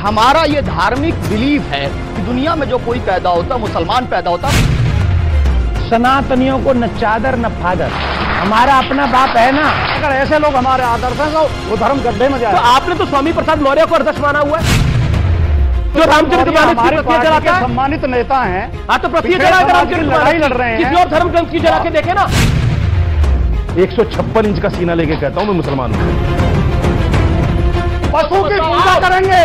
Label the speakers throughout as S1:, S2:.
S1: हमारा ये धार्मिक बिलीव है कि दुनिया में जो कोई पैदा होता, मुसलमान पैदा होता,
S2: सनातनियों को न चादर न फादर, हमारा अपना बाप है ना।
S3: अगर ऐसे लोग हमारे आदर्श हैं तो वो धर्म गड्ढे में जाए।
S2: तो आपने तो स्वामी प्रसाद मौर्य को अध्यक्ष माना हुआ है, जो रामचरितमानस की प्रतियां जलाता है।
S3: सम्मानित नेता हैं।
S2: हाँ, तो प्रतियां जलाकर रामचरितमानस
S3: लड़ाई लड़ रहे हैं।
S2: किसी और धर्म ग्रंथ की जला के देखे ना।
S4: 156 इंच का सीना लेके कहता हूं मैं मुसलमान हूं।
S3: पशु की पूजा करेंगे,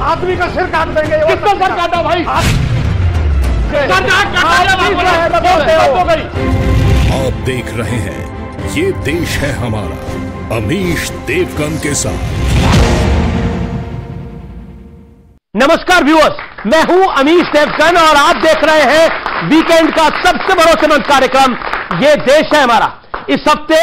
S3: आदमी का सिर काट देंगे।
S2: किसका सर काटा भाई?
S5: आप देख रहे हैं ये देश है हमारा, अमीश देवगन के साथ।
S2: नमस्कार व्यूअर्स, मैं हूं अमीश देवगन और आप देख रहे हैं वीकेंड का सबसे भरोसेमंद कार्यक्रम ये देश है हमारा। इस हफ्ते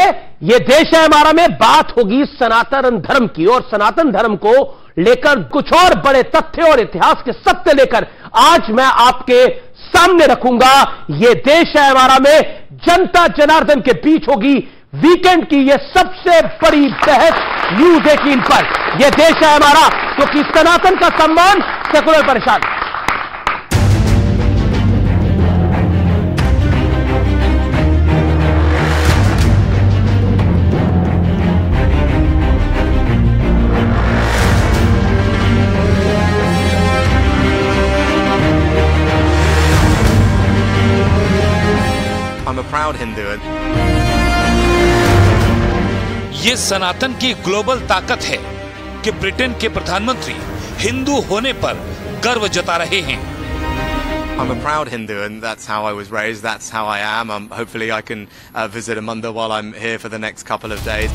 S2: ये देश है हमारा में बात होगी सनातन धर्म की, और सनातन धर्म को लेकर कुछ और बड़े तथ्य और इतिहास के सत्य लेकर आज मैं आपके सामने रखूंगा। ये देश है हमारा में जनता जनार्दन के बीच होगी वीकेंड की ये सबसे बड़ी बहस न्यूज 18 पर। यह देश है हमारा क्योंकि सनातन का सम्मान सेकुलर परेशान।
S6: I'm a proud Hindu.
S7: ये सनातन की ग्लोबल ताकत है कि ब्रिटेन के प्रधानमंत्री हिंदू होने पर गर्व जता रहे हैं।
S6: I'm a proud Hindu, and that's how I was raised. That's how I am. Hopefully, I can visit a mandir while I'm here for the next couple of days.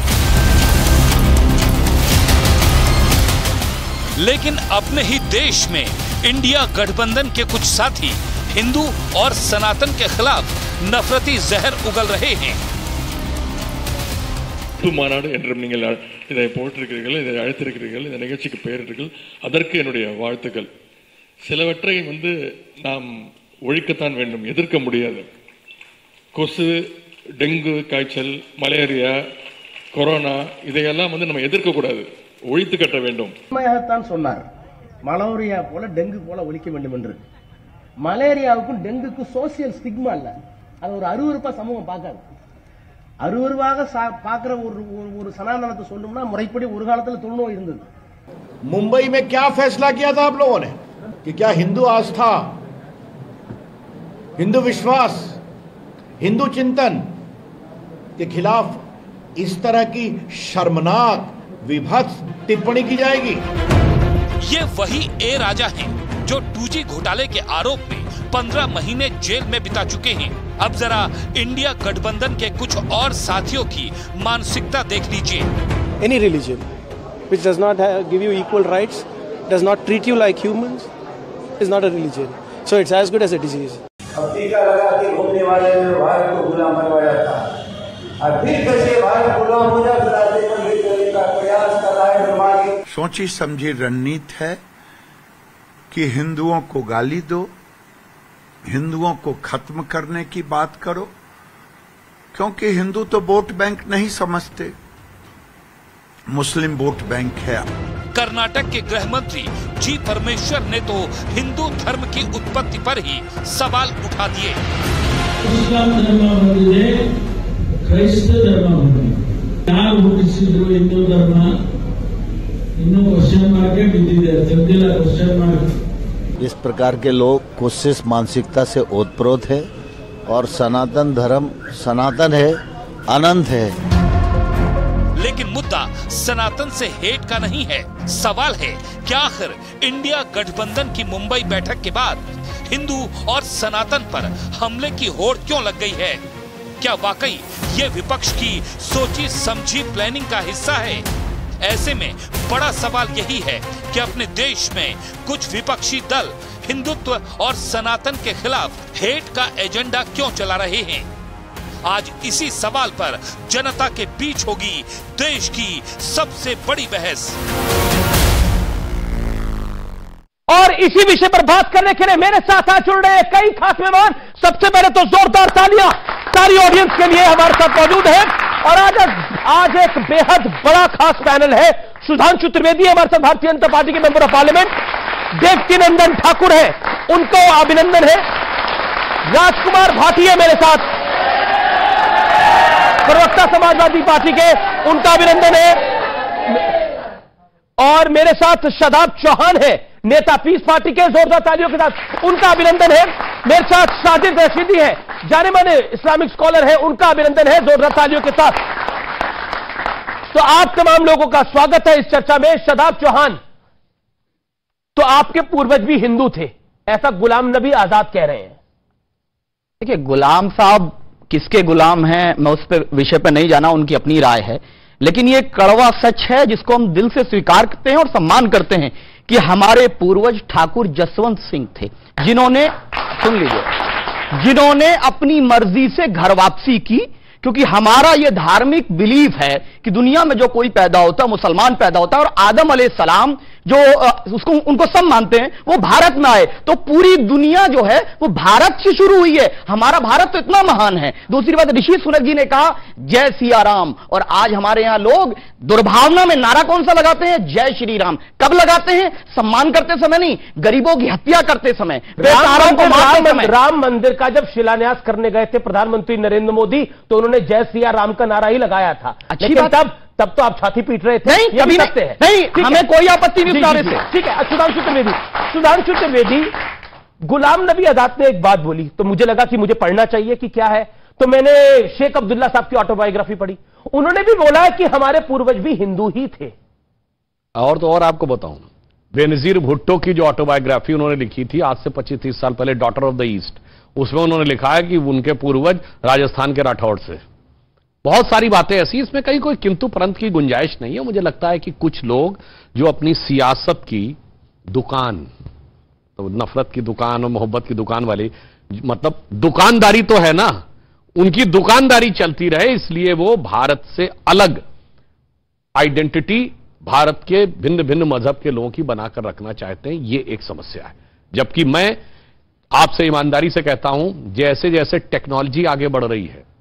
S7: लेकिन अपने ही देश में इंडिया गठबंधन के कुछ साथी हिंदू और सनातन के खिलाफ नफरती जहर उगल रहे हैं।
S8: மாநாடு என்றும் நீங்கள் இதை போட்டிருக்கிறீர்கள், இதை அழைத்திருக்கிறீர்கள், இந்த நிகழ்ச்சிக்கு பெயரிட்டீர்கள், அதற்கு என்னுடைய வாழ்த்துக்கள். சிலவற்றை நாம் ஒழிக்கத்தான் வேண்டும், எதிர்க்க முடியாது. கொசு, டெங்கு காய்ச்சல், மலேரியா, கொரோனா இதையெல்லாம் நம்ம எதிர்க்க கூடாது, ஒழித்து கட்ட வேண்டும்.
S2: தான் சொன்னார், மலேரியா போல டெங்கு போல ஒழிக்க வேண்டும் என்று. மலேரியாவுக்கும் டெங்குக்கும் சோசியல் ஸ்டிக்மா இல்ல, அது ஒரு அருவருப்பா சமூகம் பார்க்காது. அருவருவாக பார்க்கிற ஒரு சனாதனத்தை சொல்லணும்னா முறைப்படி ஒரு காலத்துல தொழுநோய் இருந்தது.
S9: मुंबई में क्या फैसला किया था आप लोगों ने कि क्या हिंदू आस्था, हिंदू विश्वास, हिंदू चिंतन के खिलाफ इस तरह की शर्मनाक विभत्स टिप्पणी की जाएगी?
S7: ये वही ए राजा हैं जो 2G घोटाले के आरोप में 15 महीने जेल में बिता चुके हैं। अब जरा इंडिया गठबंधन के कुछ और साथियों की मानसिकता देख लीजिए।
S10: Any religion which does not give you equal rights, does not treat you like humans, is not a religion. So it's as good as a disease.
S11: अब टीका लगा के घूमने वाले ने भारत को गुलाम बनवाया था, और फिर कैसे भारत गुलाम हो जाए का प्रयास कर रहा है हमारी
S12: सोची समझी रणनीति है कि हिंदुओं को गाली दो, हिंदुओं को खत्म करने की बात करो, क्योंकि हिंदू तो वोट बैंक नहीं समझते, मुस्लिम वोट बैंक है।
S7: कर्नाटक के गृह मंत्री जी परमेश्वर ने तो हिंदू धर्म की उत्पत्ति पर ही सवाल उठा दिए।
S13: इस्लाम धर्म ಬಂದಿದೆ, ಕ್ರೈಸ್ತ ಧರ್ಮ ಬಂದಿದೆ, ಯಾರು ಹುಟ್ಟಿಸಿದ್ರು ಹಿಂದೂ ಧರ್ಮ ಇನ್ನೂ ಕ್ವೆಶ್ಚನ್ ಮಾರ್ಕ್ ಬಿದ್ದಿದೆ, ತೆಗೆದಿಲ್ಲ ಕ್ವೆಶ್ಚನ್ ಮಾರ್ಕ್।
S14: इस प्रकार के लोग कोशिश मानसिकता से ओतप्रोत है, और सनातन धर्म सनातन है, अनंत है।
S7: लेकिन मुद्दा सनातन से हेट का नहीं है। सवाल है क्या आखिर इंडिया गठबंधन की मुंबई बैठक के बाद हिंदू और सनातन पर हमले की होड़ क्यों लग गई है? क्या वाकई ये विपक्ष की सोची समझी प्लानिंग का हिस्सा है? ऐसे में बड़ा सवाल यही है कि अपने देश में कुछ विपक्षी दल हिंदुत्व और सनातन के खिलाफ हेट का एजेंडा क्यों चला रहे हैं? आज इसी सवाल पर जनता के बीच होगी देश की सबसे बड़ी बहस।
S2: और इसी विषय पर बात करने के लिए मेरे साथ आ जुड़ रहे हैं कई खास मेहमान। सबसे पहले तो जोरदार तालियां सारी ऑडियंस के लिए हमारे साथ मौजूद है। और आज एक बेहद बड़ा खास पैनल है सुधांशु त्रिवेदी हमारे साथ, भारतीय जनता पार्टी के member of parliament. Devkinandan Thakur है, उनको अभिनंदन है। राजकुमार भाटिया मेरे साथ, प्रवक्ता समाजवादी पार्टी के, उनका अभिनंदन है। और मेरे साथ शादाब चौहान है, नेता पीस पार्टी के, जोरदार तालियों के साथ उनका अभिनंदन है। मेरे साथ साजिद रशीदी है, जाने माने इस्लामिक स्कॉलर है, उनका अभिनंदन है जोरदार तालियों के साथ। तो आप तमाम लोगों का स्वागत है इस चर्चा में। शादाब चौहान, तो आपके पूर्वज भी हिंदू थे, ऐसा गुलाम नबी आजाद कह रहे हैं।
S1: देखिए, गुलाम साहब किसके गुलाम हैं, मैं उस विषय पर नहीं जाना, उनकी अपनी राय है। लेकिन यह कड़वा सच है जिसको हम दिल से स्वीकार करते हैं और सम्मान करते हैं कि हमारे पूर्वज ठाकुर जसवंत सिंह थे, जिन्होंने, सुन लीजिए, जिन्होंने अपनी मर्जी से घर वापसी की। क्योंकि हमारा यह धार्मिक बिलीफ है कि दुनिया में जो कोई पैदा होता है, मुसलमान पैदा होता है, और आदम अलैहिस्सलाम जो उसको उनको सब मानते हैं, वो भारत में आए, तो पूरी दुनिया जो है वो भारत से शुरू हुई है। हमारा भारत तो इतना महान है। दूसरी बात, ऋषि सुनक जी ने कहा जय सिया राम, और आज हमारे यहां लोग दुर्भावना में नारा कौन सा लगाते हैं? जय श्री राम। कब लगाते हैं? सम्मान करते समय नहीं, गरीबों की हत्या करते समय, बेसहारों को मारते समय।
S2: राम मंदिर का जब शिलान्यास करने गए थे प्रधानमंत्री नरेंद्र मोदी, तो उन्होंने जय सिया राम का नारा ही लगाया था।
S1: अच्छी बात,
S2: तब तो आप छाती पीट रहे थे।
S1: नहीं, कभी
S2: सकते हैं,
S1: नहीं, हमें कोई आपत्ति नहीं नारे से।
S2: ठीक है। सुधांशु त्रिवेदी, गुलाम नबी आजाद ने एक बात बोली, तो मुझे लगा कि मुझे पढ़ना चाहिए कि क्या है, तो मैंने शेख अब्दुल्ला साहब की ऑटोबायोग्राफी पढ़ी। उन्होंने भी बोला कि हमारे पूर्वज भी हिंदू ही थे।
S4: और तो और आपको बताऊं, बेनजीर भुट्टो की जो ऑटोबायोग्राफी उन्होंने लिखी थी आज से 25-30 साल पहले, डॉटर ऑफ द ईस्ट, उसमें उन्होंने लिखा है कि उनके पूर्वज राजस्थान के राठौड़ से। बहुत सारी बातें ऐसी, इसमें कहीं कोई किंतु परंतु की गुंजाइश नहीं है। मुझे लगता है कि कुछ लोग जो अपनी सियासत की दुकान, तो नफरत की दुकान और मोहब्बत की दुकान वाली, मतलब दुकानदारी तो है ना, उनकी दुकानदारी चलती रहे, इसलिए वो भारत से अलग आइडेंटिटी भारत के भिन्न भिन्न मजहब के लोगों की बनाकर रखना चाहते हैं। ये एक समस्या है। जबकि मैं आपसे ईमानदारी से कहता हूं, जैसे जैसे टेक्नोलॉजी आगे बढ़ रही है,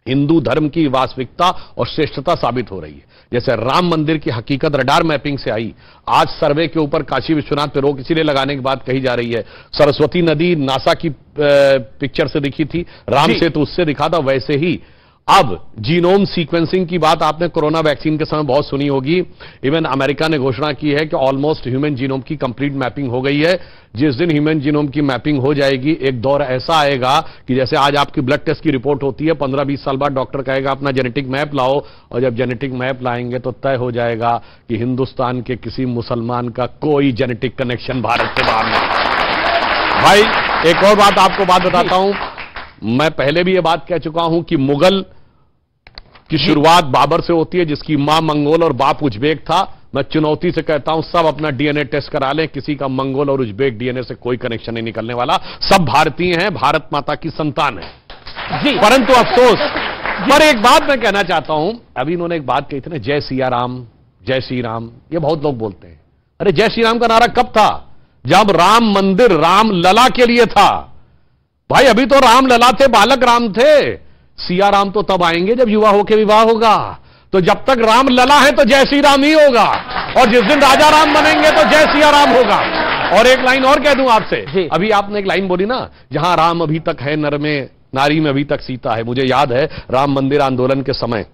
S4: हिंदू धर्म की वास्तविकता और श्रेष्ठता साबित हो रही है। जैसे राम मंदिर की हकीकत रडार मैपिंग से आई, आज सर्वे के ऊपर काशी विश्वनाथ पे रोक इसीलिए लगाने की बात कही जा रही है। सरस्वती नदी नासा की पिक्चर से दिखी थी, राम सेतु उससे दिखा था, वैसे ही अब जीनोम सीक्वेंसिंग की बात आपने कोरोना वैक्सीन के समय बहुत सुनी होगी। इवन अमेरिका ने घोषणा की है कि ऑलमोस्ट ह्यूमन जीनोम की कंप्लीट मैपिंग हो गई है। जिस दिन ह्यूमन जीनोम की मैपिंग हो जाएगी, एक दौर ऐसा आएगा कि जैसे आज आपकी ब्लड टेस्ट की रिपोर्ट होती है, 15-20 साल बाद डॉक्टर कहेगा अपना जेनेटिक मैप लाओ, और जब जेनेटिक मैप लाएंगे तो तय हो जाएगा कि हिंदुस्तान के किसी मुसलमान का कोई जेनेटिक कनेक्शन भारत से बाहर नहीं। भाई एक और बात आपको बात बताता हूं, मैं पहले भी यह बात कह चुका हूं कि मुगल की शुरुआत बाबर से होती है, जिसकी मां मंगोल और बाप उज्बेक था। मैं चुनौती से कहता हूं, सब अपना डीएनए टेस्ट करा लें, किसी का मंगोल और उज्बेक डीएनए से कोई कनेक्शन नहीं निकलने वाला। सब भारतीय हैं, भारत माता की संतान है जी। परंतु अफसोस, पर एक बात मैं कहना चाहता हूं, अभी इन्होंने एक बात कही थी ना, जय सिया राम, जय श्री राम, ये बहुत लोग बोलते हैं। अरे जय श्री राम का नारा कब था? जब राम मंदिर राम लला के लिए था। भाई अभी तो राम लला थे, बालक राम थे। सिया राम तो तब आएंगे जब युवा होकर विवाह होगा। तो जब तक राम लला है तो जय श्री राम ही होगा, और जिस दिन राजा राम बनेंगे तो जय सिया राम होगा। और एक लाइन और कह दूं आपसे, अभी आपने एक लाइन बोली ना, जहां राम अभी तक है नर में, नारी में अभी तक सीता है। मुझे याद है राम मंदिर आंदोलन के समय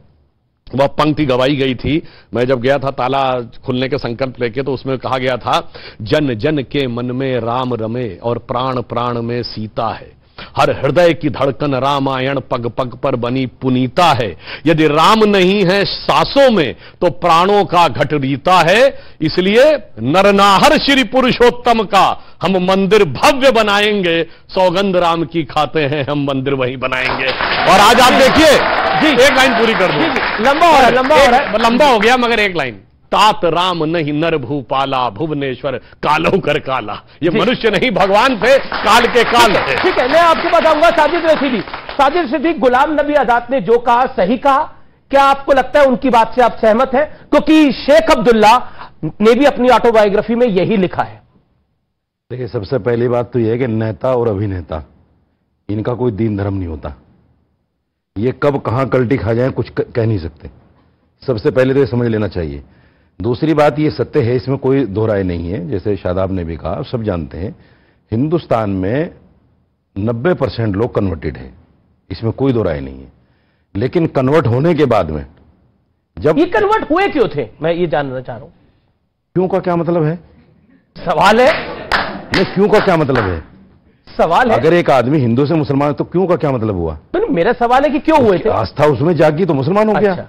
S4: वह पंक्ति गवाई गई थी। मैं जब गया था ताला खुलने के संकल्प लेके, तो उसमें कहा गया था, जन जन के मन में राम रमे और प्राण प्राण में सीता है, हर हृदय की धड़कन रामायण पग पग पर बनी पुनीता है। यदि राम नहीं है सांसों में तो प्राणों का घट रीता है। इसलिए नरनाहर श्री पुरुषोत्तम का हम मंदिर भव्य बनाएंगे, सौगंध राम की खाते हैं हम मंदिर वहीं बनाएंगे। और आज आप देखिए, एक लाइन पूरी कर दो, लंबा हो गया मगर एक लाइन, तात राम नहीं नर भूपाला, भुवनेश्वर कालो कर काला। ये मनुष्य नहीं भगवान थे, काल के काल थे।
S2: ठीक है, मैं आपको बताऊंगा साजिद रशीदी, गुलाम नबी आजाद ने जो कहा सही कहा। क्या आपको लगता है उनकी बात से आप सहमत हैं? क्योंकि शेख अब्दुल्ला ने भी अपनी ऑटोबायोग्राफी में यही लिखा है।
S4: देखिए, सबसे पहली बात तो यह है कि नेता और अभिनेता, इनका कोई दीन धर्म नहीं होता। ये कब कहां कल्टी खा जाए कुछ कह नहीं सकते। सबसे पहले तो ये समझ लेना चाहिए।
S15: दूसरी बात, ये सत्य है, इसमें कोई दो राय नहीं है। जैसे शादाब ने भी कहा, सब जानते हैं हिंदुस्तान में 90% लोग कन्वर्टेड है, इसमें कोई दो राय नहीं है। लेकिन कन्वर्ट होने के बाद में जब
S2: ये कन्वर्ट हुए क्यों थे, मैं ये जानना चाह रहा हूं।
S15: क्यों का क्या मतलब है?
S2: सवाल है।
S15: नहीं, क्यों का क्या मतलब है?
S2: सवाल है।
S15: अगर एक आदमी हिंदू से मुसलमान तो क्यों का क्या मतलब हुआ?
S2: तो मेरा सवाल है कि क्यों हुए थे?
S15: आस्था उसमें जागी तो मुसलमान हो गया।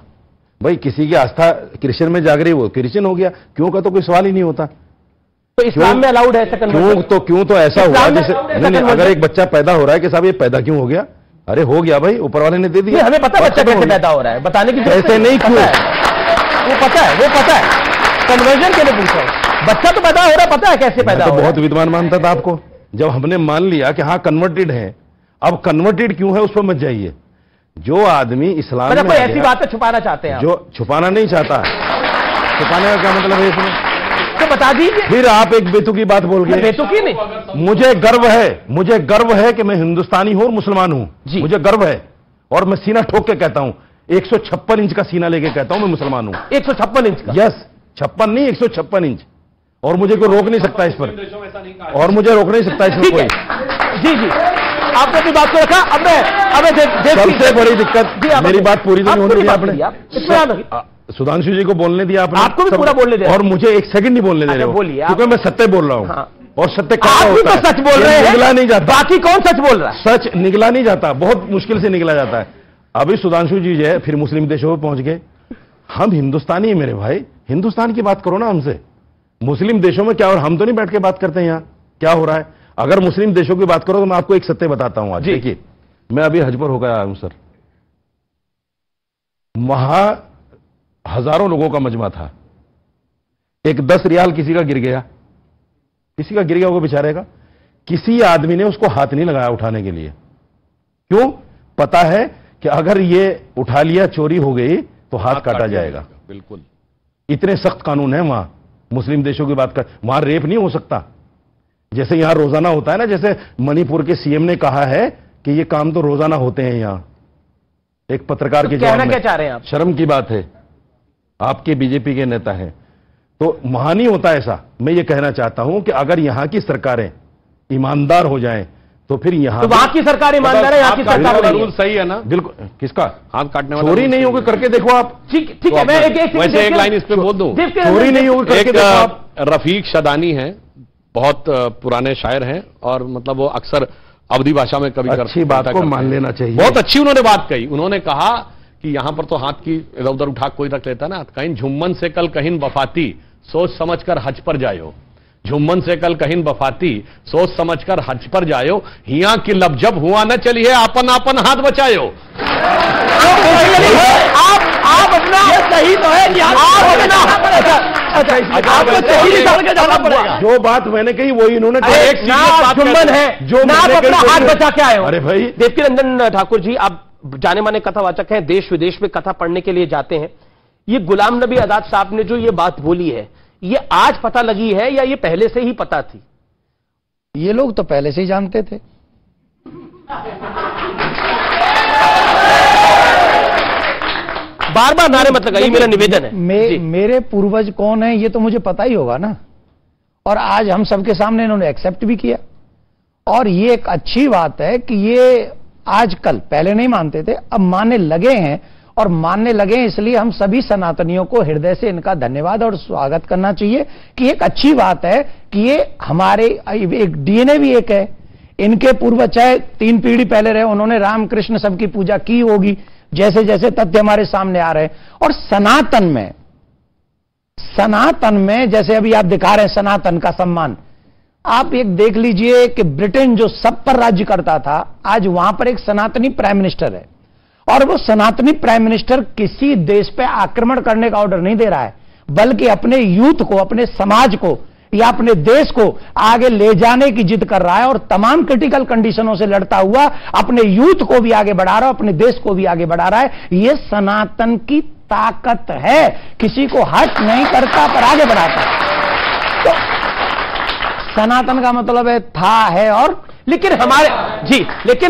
S15: भाई किसी की आस्था क्रिश्चियन में जाग रही, वो क्रिश्चियन हो गया। क्यों का तो कोई सवाल ही नहीं होता।
S2: तो इस्लाम में अलाउड है ऐसा कन्वर्ट?
S15: क्यों तो ऐसा हुआ जैसे नहीं, अगर एक बच्चा पैदा हो रहा है कि साहब ये पैदा क्यों हो गया, अरे हो गया भाई, ऊपर वाले ने दे दिया।
S2: हमें पता बच्चा कैसे पैदा हो रहा है, बताने की
S15: ऐसे नहीं, क्यों
S2: वो पता है कन्वर्जन के लिए पूछा है। बच्चा तो पैदा हो रहा है, पता है कैसे पैदा हो रहा है।
S15: बहुत विद्वान मानता था आपको। जब हमने मान लिया कि हाँ कन्वर्टेड है, अब कन्वर्टेड क्यों है उस पर मत जाइए। जो आदमी इस्लाम में
S2: ऐसी बातें छुपाना चाहते हैं,
S15: जो छुपाना नहीं चाहता, छुपाने का क्या मतलब है इसमें?
S2: तो बता दीजिए।
S15: फिर आप एक बेतुकी बात बोल गए।
S2: बेतुकी नहीं,
S15: मुझे गर्व है कि मैं हिंदुस्तानी हूं और मुसलमान हूं। मुझे गर्व है और मैं सीना ठोक के कहता हूं, 156 इंच का सीना लेके कहता हूं मैं मुसलमान हूं।
S2: 156 इंच का?
S15: यस, 56 नहीं, 156 इंच। और मुझे कोई रोक नहीं सकता इस पर, और मुझे रोक नहीं सकता इसमें कोई।
S2: जी आपने अपनी बात को रखा। अब
S15: सबसे बड़ी दिक्कत, मेरी बात पूरी नहीं होने दी आपने। सुधांशु जी को बोलने दिया आपने,
S2: आपको भी पूरा बोलने दिया,
S15: और मुझे एक सेकंड नहीं बोलने दे रहे हो, क्योंकि मैं सत्य बोल रहा हूं। और सत्य
S2: आप भी तो सच बोल रहे हैं,
S15: निगला नहीं जाता।
S2: बाकी कौन सच बोल रहा है?
S15: सच निगला नहीं जाता, बहुत मुश्किल से निगला जाता है। अभी सुधांशु जी जो है फिर मुस्लिम देशों में पहुंच गए। हम हिंदुस्तानी है मेरे भाई, हिंदुस्तान की बात करो ना हमसे। मुस्लिम देशों में क्या, और हम तो नहीं बैठ के बात करते हैं यहाँ क्या हो रहा है। अगर मुस्लिम देशों की बात करो तो मैं आपको एक सत्य बताता हूं आज। देखिए, मैं अभी हज पर होकर आया हूं सर, वहां हजारों लोगों का मजमा था। एक 10 रियाल किसी का गिर गया, होगा बेचारे का, किसी आदमी ने उसको हाथ नहीं लगाया उठाने के लिए। क्यों? पता है कि अगर ये उठा लिया, चोरी हो गई तो हाथ काटा जाएगा।
S4: बिल्कुल,
S15: इतने सख्त कानून है वहां। मुस्लिम देशों की बात कर, वहां रेप नहीं हो सकता जैसे यहां रोजाना होता है ना। जैसे मणिपुर के सीएम ने कहा है कि ये काम तो रोजाना होते हैं यहां। एक पत्रकार के
S2: कहना क्या चाह रहे हैं आप?
S15: शर्म की बात है, आपके बीजेपी के नेता हैं, तो वहां नहीं होता ऐसा। मैं ये कहना चाहता हूं कि अगर यहां की सरकारें ईमानदार हो जाएं तो फिर यहां,
S2: तो वहां की सरकार ईमानदार है, यहां की सरकार का
S4: रूल सही है ना?
S15: बिल्कुल। किसका
S4: हाथ काटने वाला?
S15: चोरी नहीं होगी, करके देखो आप।
S2: ठीक है, मैं
S4: वैसे एक लाइन इस पे बोल दूं,
S15: चोरी नहीं होगी, करके देखो आप।
S4: रफीक शदानी हैं, बहुत पुराने शायर हैं, और मतलब वो अक्सर अवधी भाषा में कभी
S15: अच्छी बात को मान लेना चाहिए।
S4: बहुत अच्छी उन्होंने बात कही। उन्होंने कहा कि यहां पर तो हाथ की इधर उधर उठा कोई रख लेता ना, कहीं झुम्मन से कल कहीं वफाती, सोच समझकर हज पर जायो। झुम्मन से कल कहीं वफाती, सोच समझकर हज पर जायो। हिया की लब जब हुआ न चलिए, आपन आपन हाथ बचायो।
S2: आप अपना सही तो है कि जाना पड़ेगा।
S15: जो बात मैंने कही वही इन्होंने
S2: एक झुम्मन है, जो आप अपना हाथ बचा के आए हो।
S15: अरे भाई,
S2: देवकी नंदन ठाकुर जी, आप जाने माने कथावाचक हैं, देश विदेश में कथा पढ़ने के लिए जाते हैं। ये गुलाम नबी आजाद साहब ने जो ये बात बोली है, ये आज पता लगी है या ये पहले से ही पता थी?
S16: ये लोग तो पहले से ही जानते थे।
S2: बार बार नारे मत लगाइए, मेरा निवेदन है।
S16: मेरे पूर्वज कौन है ये तो मुझे पता ही होगा ना, और आज हम सबके सामने इन्होंने एक्सेप्ट भी किया। और ये एक अच्छी बात है कि ये आजकल, पहले नहीं मानते थे, अब मानने लगे हैं। और मानने लगे हैं, इसलिए हम सभी सनातनियों को हृदय से इनका धन्यवाद और स्वागत करना चाहिए कि एक अच्छी बात है कि ये हमारे एक डीएनए भी एक है। इनके पूर्वज चाहे 3 पीढ़ी पहले रहे, उन्होंने राम कृष्ण सबकी पूजा की होगी, जैसे जैसे तथ्य हमारे सामने आ रहे हैं। और सनातन में जैसे अभी आप दिखा रहे हैं सनातन का सम्मान, आप एक देख लीजिए कि ब्रिटेन जो सब पर राज्य करता था, आज वहां पर एक सनातनी प्राइम मिनिस्टर है। और वो सनातनी प्राइम मिनिस्टर किसी देश पे आक्रमण करने का ऑर्डर नहीं दे रहा है, बल्कि अपने यूथ को, अपने समाज को या अपने देश को आगे ले जाने की जिद कर रहा है। और तमाम क्रिटिकल कंडीशनों से लड़ता हुआ अपने यूथ को भी आगे बढ़ा रहा है, अपने देश को भी आगे बढ़ा रहा है। यह सनातन की ताकत है, किसी को हर्ट नहीं करता पर आगे बढ़ाता। तो सनातन का मतलब है और
S2: लेकिन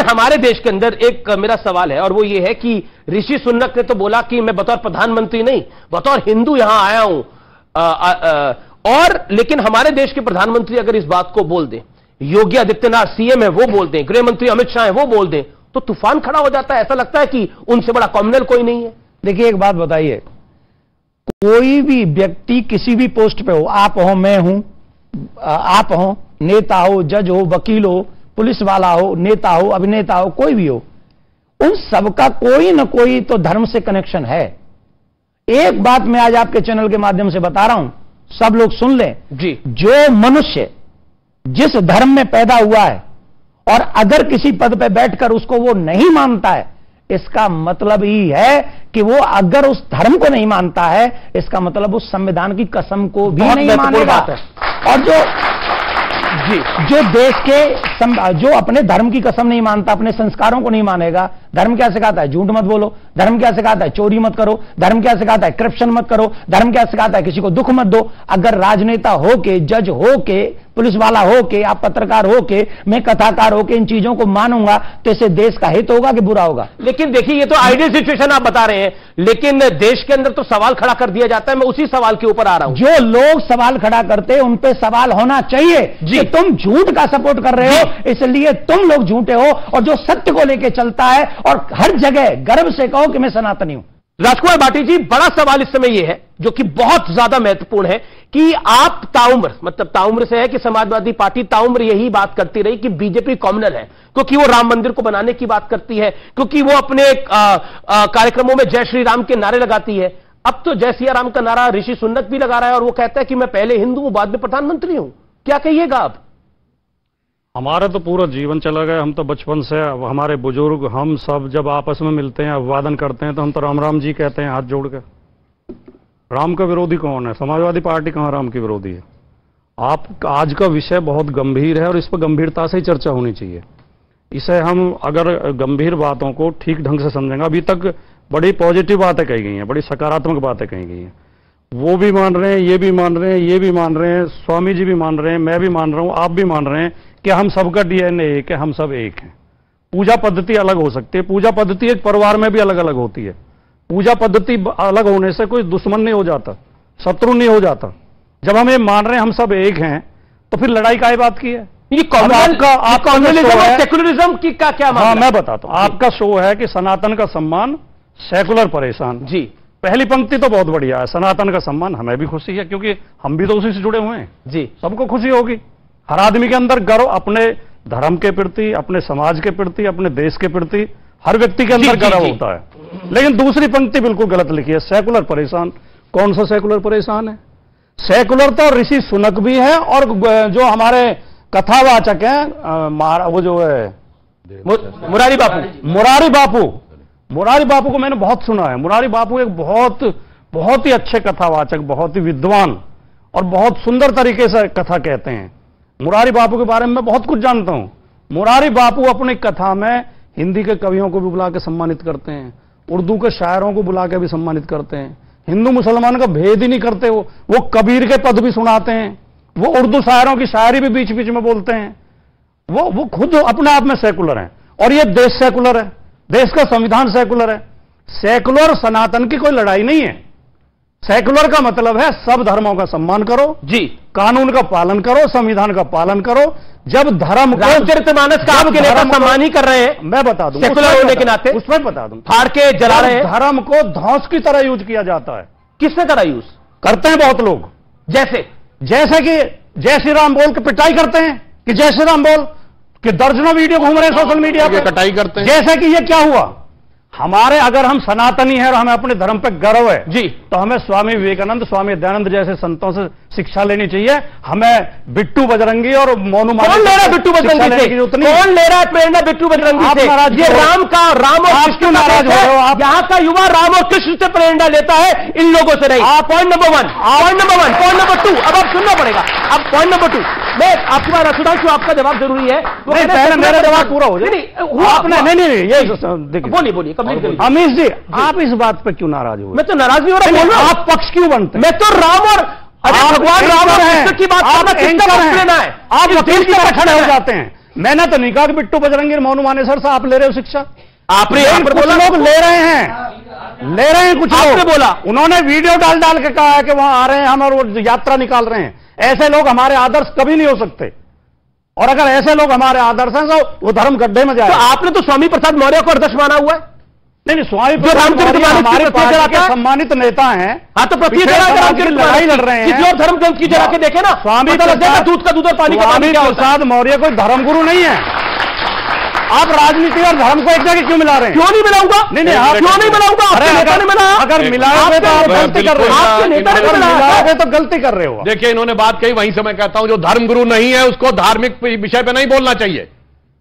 S2: हमारे देश के अंदर एक मेरा सवाल है, और वो ये है कि ऋषि सुनक ने तो बोला कि मैं बतौर प्रधानमंत्री नहीं, बतौर हिंदू यहां आया हूं, और लेकिन हमारे देश के प्रधानमंत्री अगर इस बात को बोल दें, योगी आदित्यनाथ सीएम है वो बोल दें, गृह मंत्री अमित शाह है वो बोल दें, तो तूफान खड़ा हो जाता है। ऐसा लगता है कि उनसे बड़ा कॉम्युनल कोई नहीं है।
S16: देखिए एक बात बताइए, कोई भी व्यक्ति किसी भी पोस्ट पे हो, आप हो, मैं हूं, आप हो, नेता हो, जज हो, वकील हो, पुलिस वाला हो, नेता हो, अभिनेता हो, कोई भी हो, उन सबका कोई ना कोई तो धर्म से कनेक्शन है। एक बात मैं आज आपके चैनल के माध्यम से बता रहा हूं, सब लोग सुन लें
S2: जी।
S16: जो मनुष्य जिस धर्म में पैदा हुआ है और अगर किसी पद पे बैठकर उसको वो नहीं मानता है, इसका मतलब ही है कि वो अगर उस धर्म को नहीं मानता है, इसका मतलब उस संविधान की कसम को भी नहीं मानेगा। और जो देश के जो अपने धर्म की कसम नहीं मानता, अपने संस्कारों को नहीं मानेगा, धर्म क्या सिखाता है? झूठ मत बोलो। धर्म क्या सिखाता है? चोरी मत करो। धर्म क्या सिखाता है? करप्शन मत करो। धर्म क्या सिखाता है? किसी को दुख मत दो। अगर राजनेता हो के, जज हो के, पुलिस वाला हो के, आप पत्रकार हो के, मैं कथाकार हो के इन चीजों को मानूंगा, तो इससे देश का हित होगा कि बुरा होगा?
S2: लेकिन देखिए, ये तो आइडियल सिचुएशन आप बता रहे हैं, लेकिन देश के अंदर तो सवाल खड़ा कर दिया जाता है। मैं उसी सवाल के ऊपर आ रहा हूं।
S16: जो लोग सवाल खड़ा करते हैं उन पे सवाल होना चाहिए कि तुम झूठ का सपोर्ट कर रहे हो, इसलिए तुम लोग झूठे हो। और जो सत्य को लेकर चलता है और हर जगह गर्व से कहो कि मैं सनातनी हूं।
S2: राजकुमार भाटी जी, बड़ा सवाल इस समय यह है, जो कि बहुत ज्यादा महत्वपूर्ण है, कि आप ताउम्र, मतलब ताउम्र से है कि समाजवादी पार्टी ताउम्र यही बात करती रही कि बीजेपी कॉमनल है, क्योंकि वो राम मंदिर को बनाने की बात करती है, क्योंकि वो अपने कार्यक्रमों में जय श्री राम के नारे लगाती है। अब तो जय सिया राम का नारा ऋषि सुनक भी लगा रहा है और वो कहता है कि मैं पहले हिंदू हूं, बाद में प्रधानमंत्री हूं। क्या कहिएगा आप?
S17: हमारा तो पूरा जीवन चला गया। हम तो बचपन से, हमारे बुजुर्ग, हम सब जब आपस में मिलते हैं, अभिवादन करते हैं, तो हम तो राम राम जी कहते हैं हाथ जोड़ के। राम का विरोधी कौन है? समाजवादी पार्टी कहां राम की विरोधी है? आप आज का विषय बहुत गंभीर है और इस पर गंभीरता से ही चर्चा होनी चाहिए। इसे हम अगर गंभीर बातों को ठीक ढंग से समझेंगे, अभी तक बड़ी पॉजिटिव बातें कही गई हैं, बड़ी सकारात्मक बातें कही गई हैं। वो भी मान रहे हैं, ये भी मान रहे हैं, ये भी मान रहे हैं, स्वामी जी भी मान रहे हैं, मैं भी मान रहा हूं, आप भी मान रहे हैं कि हम सबका डीएनए एक है, हम सब एक हैं। पूजा पद्धति अलग हो सकती है, पूजा पद्धति एक परिवार में भी अलग अलग होती है। पूजा पद्धति अलग होने से कोई दुश्मन नहीं हो जाता, शत्रु नहीं हो जाता। जब हम ये मान रहे हैं हम सब एक हैं, तो फिर लड़ाई काहे बात की है?
S2: ये कम्युनलिज्म और सेकुलरिज्म की क्या मामला?
S17: हाँ, मैं बताता हूं। आपका शो है कि सनातन का सम्मान, सेकुलर परेशान।
S2: जी,
S17: पहली पंक्ति तो बहुत बढ़िया है, सनातन का सम्मान, हमें भी खुशी है क्योंकि हम भी तो उसी से जुड़े हुए हैं।
S2: जी,
S17: सबको खुशी होगी। हर आदमी के अंदर गर्व अपने धर्म के प्रति, अपने समाज के प्रति, अपने देश के प्रति, हर व्यक्ति के अंदर गर्व होता है। लेकिन दूसरी पंक्ति बिल्कुल गलत लिखी है, सेकुलर परेशान। कौन सा सेकुलर परेशान है? सेकुलर तो ऋषि सुनक भी है और जो हमारे कथावाचक हैं, वो जो है
S2: मुरारी बापू।
S17: मुरारी बापू को मैंने बहुत सुना है। मुरारी बापू एक बहुत ही अच्छे कथावाचक, बहुत ही विद्वान और बहुत सुंदर तरीके से कथा कहते हैं। मुरारी बापू के बारे में मैं बहुत कुछ जानता हूं। मुरारी बापू अपनी कथा में हिंदी के कवियों को भी बुला के सम्मानित करते हैं, उर्दू के शायरों को बुला के भी सम्मानित करते हैं। हिंदू मुसलमान का भेद ही नहीं करते। वो कबीर के पद भी सुनाते हैं, वो उर्दू शायरों की शायरी भी बीच बीच में बोलते हैं। वो खुद अपने आप में सेकुलर हैं और ये देश सेकुलर है, देश का संविधान सेकुलर है। सेकुलर सनातन की कोई लड़ाई नहीं है। सेकुलर का मतलब है सब धर्मों का सम्मान करो,
S2: जी,
S17: कानून का पालन करो, संविधान का पालन करो। जब धर्म को,
S2: रामचरितमानस का आपके नेता सम्मान ही कर रहे हैं,
S17: मैं बता दूं,
S2: सेकुलर होने के नाते
S17: उसमें बता दूं,
S2: फाड़ के जला रहे हैं।
S17: धर्म को ध्वंस की तरह यूज किया जाता है।
S2: किसने तरह यूज
S17: करते हैं बहुत लोग? जैसे कि जय श्री राम बोल के पिटाई करते हैं कि जय श्री राम बोल कि दर्जनों वीडियो घूम रहे हैं सोशल मीडिया पर,
S4: कटाई करते हैं।
S17: जैसे कि ये क्या हुआ, हमारे, अगर हम सनातनी हैं और हमें अपने धर्म पर गर्व है जी, तो हमें स्वामी विवेकानंद, स्वामी दयानंद जैसे संतों से शिक्षा लेनी चाहिए। हमें बिट्टू बजरंगी और मोनू,
S2: कौन ले रहा है बिट्टू बजरंगी से? कौन ले रहा है प्रेरणा बिट्टू बजरंगी से? ये राम और कृष्ण नाराज हो रहे हो आप। यहाँ का युवा राम और कृष्ण से प्रेरणा लेता है, इन लोगों से नहीं। Point number one. Point number two, अब आप सुनना पड़ेगा। अब पॉइंट नंबर टू, मैं आपकी बात सुधांशु, आपका जवाब जरूरी है।
S17: मेरा जवाब पूरा हो जाए। नहीं, ये
S2: बोलिए।
S17: अमीश जी, आप इस बात पे क्यों नाराज हुए?
S2: मैं तो नाराज नहीं हो रहा।
S17: आप पक्ष क्यों बनते हैं?
S2: मैं तो राम और भगवान राम और कृष्ण की बात
S17: आप लेना है, आप वकील की तरह खड़े हो जाते हैं। मैंने तो नहीं कहा कि बिट्टू बजरंगी मोनू मानेसर से आप ले रहे हो शिक्षा।
S2: आपने
S15: कुछ लोग ले रहे हैं कुछ लोग।
S2: आपने बोला,
S15: उन्होंने वीडियो डाल के कहा है कि वहां आ रहे हैं हम और वो यात्रा निकाल रहे हैं। ऐसे लोग हमारे आदर्श कभी नहीं हो सकते, और अगर ऐसे लोग हमारे आदर्श हैं तो वो धर्म गड्ढे में जाए।
S2: तो आपने तो स्वामी प्रसाद मौर्य को आदर्श माना हुआ है।
S15: नहीं, स्वामी प्रसाद मौर्य हमारे पार्टी के सम्मानित नेता हैं।
S2: हाँ, तो
S15: लड़ाई लड़ रहे हैं।
S2: किसी और धर्म ग्रंथ की जगह के देखे ना,
S15: स्वामी
S2: दूध का दूध और पानी का पानी।
S15: स्वामी प्रसाद मौर्य कोई धर्मगुरु नहीं है। आप राजनीति और धर्म को एक जगह क्यों मिला रहे हैं?
S2: क्यों नहीं मिलाऊंगा?
S15: नहीं,
S2: क्यों नहीं मिलाऊंगा?
S15: अगर मिलाओगे तो आप गलती कर रहे हो। मिलाओगे तो गलती कर रहे हो।
S4: देखिए, इन्होंने बात कही, वहीं से मैं कहता हूं जो धर्मगुरु नहीं है उसको धार्मिक विषय पे नहीं बोलना चाहिए,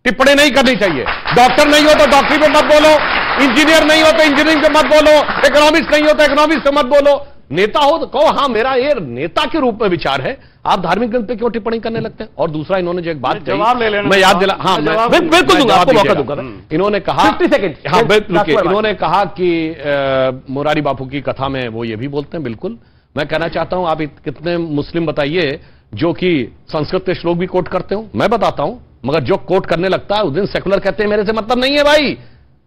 S4: टिप्पणी नहीं करनी चाहिए। डॉक्टर नहीं हो तो डॉक्टरी पे मत बोलो, इंजीनियर नहीं हो तो इंजीनियरिंग पे मत बोलो, इकोनॉमिक्स नहीं हो तो इकोनॉमिक्स पे मत बोलो। नेता हो तो कहो हाँ मेरा ये नेता के रूप में विचार है, आप धार्मिक ग्रंथ पे क्यों टिप्पणी करने लगते हैं? और दूसरा इन्होंने जो एक बात कही, मैं याद दिला, हाँ
S2: बिल्कुल दूंगा, आपको मौका दूंगा।
S4: इन्होंने कहा
S2: 50 सेकंड,
S4: हाँ रुकिए, इन्होंने कहा कि मुरारी बापू की कथा में वो ये भी बोलते हैं। बिल्कुल, मैं कहना चाहता हूं आप कितने मुस्लिम बताइए जो कि संस्कृत के श्लोक भी कोट करते हो? मैं बताता हूं, मगर जो कोट करने लगता है उस दिन सेकुलर कहते हैं मेरे से मतलब नहीं है भाई।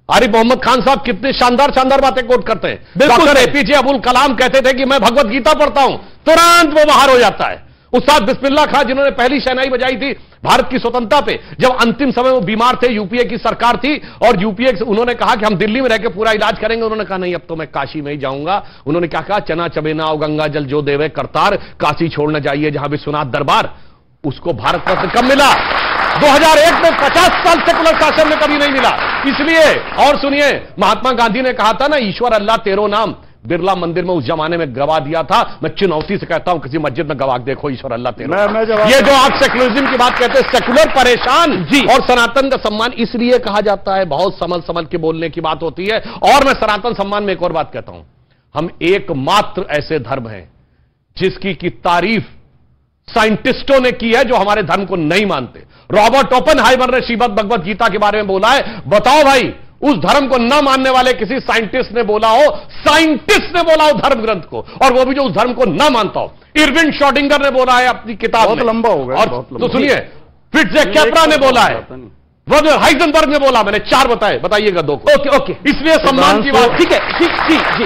S4: आरिफ मोहम्मद खान साहब कितनी शानदार बातें कोट करते हैं। डॉक्टर एपीजे अब्दुल कलाम कहते थे कि मैं भगवत गीता पढ़ता हूं, तुरंत वो बाहर हो जाता है। उस्ताद बिस्मिल्लाह खान जिन्होंने पहली शहनाई बजाई थी भारत की स्वतंत्रता पे, जब अंतिम समय वो बीमार थे, यूपीए की सरकार थी और यूपीए उन्होंने कहा कि हम दिल्ली में रहकर पूरा इलाज करेंगे, उन्होंने कहा नहीं अब तो मैं काशी में ही जाऊंगा। उन्होंने क्या कहा, चना चबेना और गंगा जल जो देवे करतार, काशी छोड़ना जाइए जहां विश्वनाथ दरबार। उसको भारत रत्न कब मिला? 2001 में। 50 साल सेकुलर शासन में कभी नहीं मिला। इसलिए और सुनिए, महात्मा गांधी ने कहा था ना, ईश्वर अल्लाह तेरो नाम बिरला मंदिर में उस जमाने में गवा दिया था। मैं चुनौती से कहता हूं किसी मस्जिद में गवा देखो ईश्वर अल्लाह तेरो। ये जो आप सेकुलरिज्म की बात कहते हैं, सेकुलर परेशान जी, और सनातन का सम्मान इसलिए कहा जाता है, बहुत संभल के बोलने की बात होती है। और मैं सनातन सम्मान में एक और बात कहता हूं, हम एकमात्र ऐसे धर्म हैं जिसकी की तारीफ साइंटिस्टों ने की है जो हमारे धर्म को नहीं मानते। रॉबर्ट ओपेनहाइमर ने श्रीमद् भगवत गीता के बारे में बोला है। बताओ भाई, उस धर्म को न मानने वाले किसी साइंटिस्ट ने बोला हो, साइंटिस्ट ने बोला हो धर्म ग्रंथ को, और वो भी जो उस धर्म को न मानता हो। इरविन शॉडिंगर ने बोला है अपनी किताब में,
S15: बहुत लंबा हो गया।
S4: और तो सुनिए, फिट्ज कैप्रा ने बोला है, वर्नर हाइजेनबर्ग ने बोला, मैंने 4 बताए, बताइएगा 2 को।
S2: ओके,
S4: इसलिए सम्मान की बात।
S2: ठीक है, जी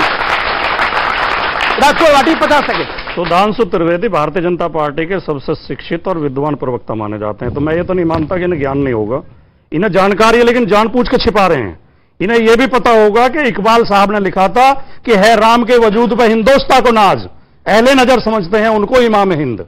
S2: राजकोट वाटी 50 सेकंड।
S17: सुधांशु त्रिवेदी भारतीय जनता पार्टी के सबसे शिक्षित और विद्वान प्रवक्ता माने जाते हैं, तो मैं ये तो नहीं मानता कि इन्हें ज्ञान नहीं होगा। इन्हें जानकारी है, लेकिन जानबूझ के छिपा रहे हैं। इन्हें यह भी पता होगा कि इकबाल साहब ने लिखा था कि है राम के वजूद पे हिंदोस्तां को नाज, अहले नजर समझते हैं उनको इमाम हिंद।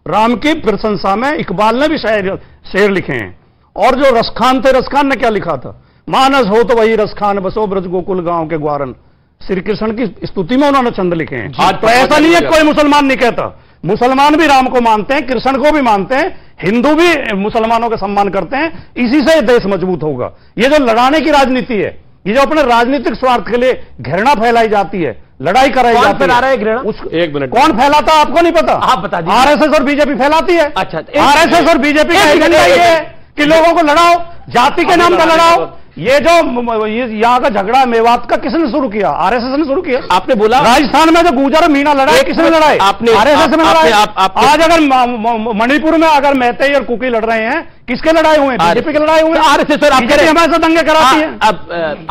S17: राम की प्रशंसा में इकबाल ने भी शेर लिखे हैं। और जो रसखान थे, रसखान ने क्या लिखा था, मानस हो तो वही रसखान बसो ब्रज गोकुल गांव के ग्वारन। श्री कृष्ण की स्तुति में उन्होंने छंद लिखे हैं। तो ऐसा नहीं है कोई मुसलमान नहीं कहता, मुसलमान भी राम को मानते हैं, कृष्ण को भी मानते हैं, हिंदू भी मुसलमानों का सम्मान करते हैं। इसी से देश मजबूत होगा। ये जो लड़ाने की राजनीति है, ये जो अपने राजनीतिक स्वार्थ के लिए घृणा फैलाई जाती है, लड़ाई कराई जाती है,
S2: फैला रहा है घृणा?
S4: एक मिनट,
S15: कौन फैलाता आपको नहीं पता?
S2: आप बता दीजिए।
S15: आरएसएस और बीजेपी फैलाती है।
S2: अच्छा,
S15: आरएसएस और बीजेपी का एजेंडा ये है कि लोगों को लड़ाओ, जाति के नाम पर लड़ाओ। ये जो यहाँ का झगड़ा मेवात का किसने शुरू किया? आरएसएस ने शुरू किया।
S2: आपने बोला
S15: राजस्थान में जो गुर्जर मीना लड़ाई, किसने लड़ाई? आपने आरएसएस में लड़ाई। आज अगर मणिपुर में अगर मैतेई और कुकी लड़ रहे हैं, किसके लड़ाई हुए? बीजेपी के लड़ाई हुए।
S2: आरएसएस और
S15: बीजेपी हमारे साथ दंगे कराती है।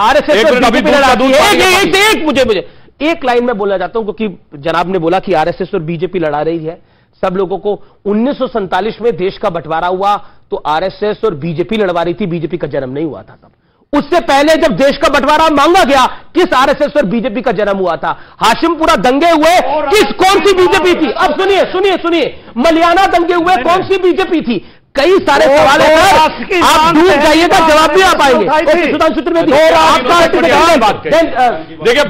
S2: आरएसएस और बीजेपी लड़ाती है। मुझे एक लाइन में बोलना चाहता हूं, क्योंकि जनाब ने बोला कि आरएसएस और बीजेपी लड़ा रही है सब लोगों को। 1947 में देश का बंटवारा हुआ तो आरएसएस और बीजेपी लड़वा रही थी, बीजेपी का जन्म नहीं हुआ था तब। उससे पहले जब देश का बंटवारा मांगा गया, किस आरएसएस और बीजेपी का जन्म हुआ था? हाशिमपुरा दंगे हुए, कौन सी बीजेपी थी? अब सुनिए, मलियाना दंगे हुए, कौन सी बीजेपी थी? कई सारे सवाल है सर, आप दूर जाइएगा, जवाब भी आ पाएंगे। सुधांशु त्रिवेदी,
S15: देखिए,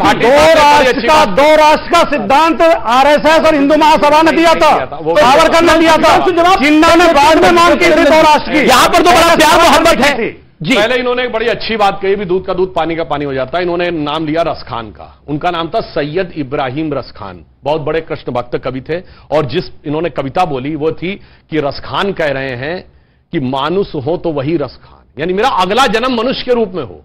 S15: दो राष्ट्र का सिद्धांत आरएसएस और हिंदू महासभा ने दिया था, सावरकर ने दिया था, जिन्ना ने बाद में मांग की थी 2 राष्ट्र की।
S2: यहाँ पर तो बड़ा प्यार मोहब्बत है जी।
S4: पहले इन्होंने एक बड़ी अच्छी बात कही, भी दूध का दूध पानी का पानी हो जाता है। इन्होंने नाम लिया रसखान का। उनका नाम था सैयद इब्राहिम रसखान, बहुत बड़े कृष्ण भक्त कवि थे। और जिस इन्होंने कविता बोली वो थी कि रसखान कह रहे हैं कि मानुष हो तो वही रसखान, यानी मेरा अगला जन्म मनुष्य के रूप में हो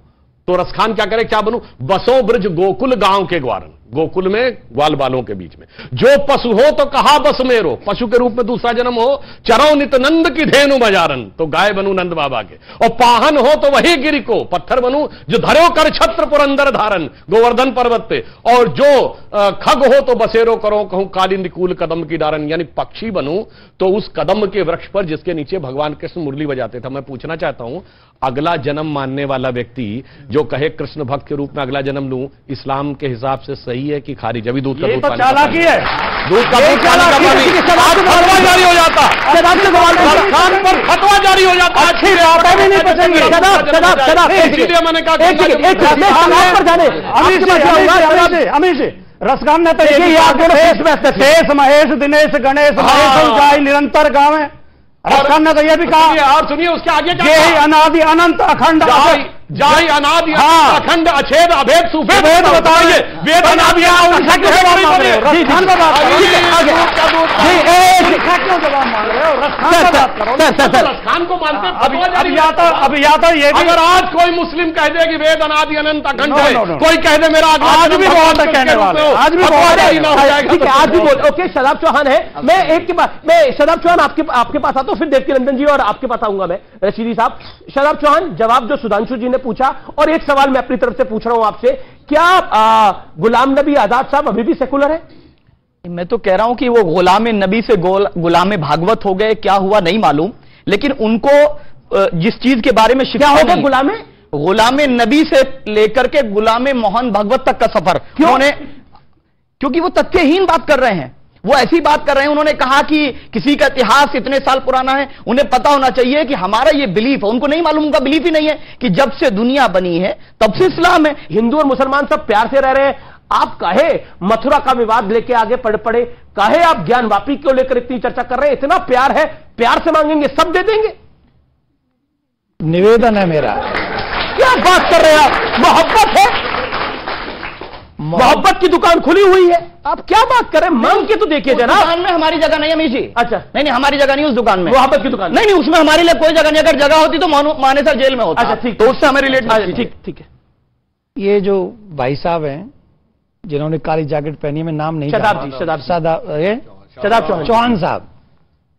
S4: तो रसखान क्या करे, क्या बनूं? बसो ब्रज गोकुल गांव के ग्वारन। गोकुल में ग्वाल बालों के बीच में। जो पशु हो तो कहा बस मेरो, पशु के रूप में दूसरा जन्म हो, चरौ नित नंद की धेनु बजारन, तो गाय बनू नंद बाबा के, और पाहन हो तो वही गिरि को, पत्थर बनू जो धरो कर छत्र पुरंदर धारन, गोवर्धन पर्वत पे, और जो खग हो तो बसेरो करो कहूं कालिंदी कूल कदम की डारन, यानी पक्षी बनू तो उस कदम के वृक्ष पर जिसके नीचे भगवान कृष्ण मुरली बजाते थे। मैं पूछना चाहता हूं, अगला जन्म मानने वाला व्यक्ति जो कहे कृष्ण भक्त के रूप में अगला जन्म लूं, इस्लाम के हिसाब से सही है कि खारिज? अभी दूध का दूध पानी
S2: चालाकी है,
S4: दूध का दूध पानी फतवा जारी हो जाता, खान पर फतवा जारी हो जाता। मैंने कहा
S3: अमीर जी रसगान ने तो शेष महेश दिनेश गणेश महेश निरंतर गाँव है। रसगान ने तो ये भी कहा,
S4: और सुनिए उसके आगे
S3: ये अनादि अनंत अखंड
S4: जाहि अनादि अखंड अछेद अभेद सुभेद बताइए, वेद अनादि खान को मानते।
S3: अब या तो ये
S4: अगर आज कोई मुस्लिम कह दे कि वेद अनादि अनंत अखंड है, कोई कह दे मेरा
S3: आज भी बहुत कहने वाले, आज भी बहुत।
S2: ठीक है, आज भी बोल। ओके, शदाब चौहान है, मैं एक के बाद मैं शदाब चौहान आपके पास आता हूं, फिर देवकीनंदन जी और आपके पास आऊंगा मैं रशीदी साहब। शदाब चौहान, जवाब जो सुधांशु जी ने पूछा, और एक सवाल मैं अपनी तरफ से पूछ रहा हूं आपसे, क्या गुलाम नबी आजाद साहब अभी भी सेकुलर है?
S1: मैं तो कह रहा हूं कि वो गुलाम नबी से गुलाम भागवत हो गए, क्या हुआ नहीं मालूम, लेकिन उनको जिस चीज के बारे में
S2: क्या हो गया,
S1: गुलाम नबी से लेकर के गुलाम मोहन भागवत तक का सफर उन्होंने, क्योंकि वो तथ्यहीन बात कर रहे हैं, वो ऐसी बात कर रहे हैं। उन्होंने कहा कि किसी का इतिहास इतने साल पुराना है, उन्हें पता होना चाहिए कि हमारा ये बिलीफ है। उनको नहीं मालूम, उनका बिलीफ ही नहीं है कि जब से दुनिया बनी है तब से इस्लाम है।
S2: हिंदू और मुसलमान सब प्यार से रह रहे हैं। आप कहे मथुरा का विवाद लेके आगे पड़े, कहे आप ज्ञान वापी को लेकर इतनी चर्चा कर रहे हैं, इतना प्यार है, प्यार से मांगेंगे सब दे देंगे।
S16: निवेदन है मेरा,
S2: क्या बात कर रहे हैं आप? मोहब्बत है, मोहब्बत की दुकान खुली हुई है, आप क्या बात कर रहे हैं? मांग के तो देखिए जनाब।
S1: दुकान में हमारी जगह नहीं है अमीर जी।
S2: अच्छा,
S1: नहीं हमारी जगह नहीं उस दुकान में,
S2: मोहब्बत की दुकान
S1: नहीं, उसमें हमारे लिए कोई जगह नहीं। अगर जगह होती तो मानेसर जेल में होता।
S2: अच्छा ठीक,
S1: तो उससे हमें रिलेट।
S2: ठीक है।
S16: ये जो भाई साहब हैं जिन्होंने काली जैकेट पहनी है, मैं नाम नहीं, शदाब चौहान साहब,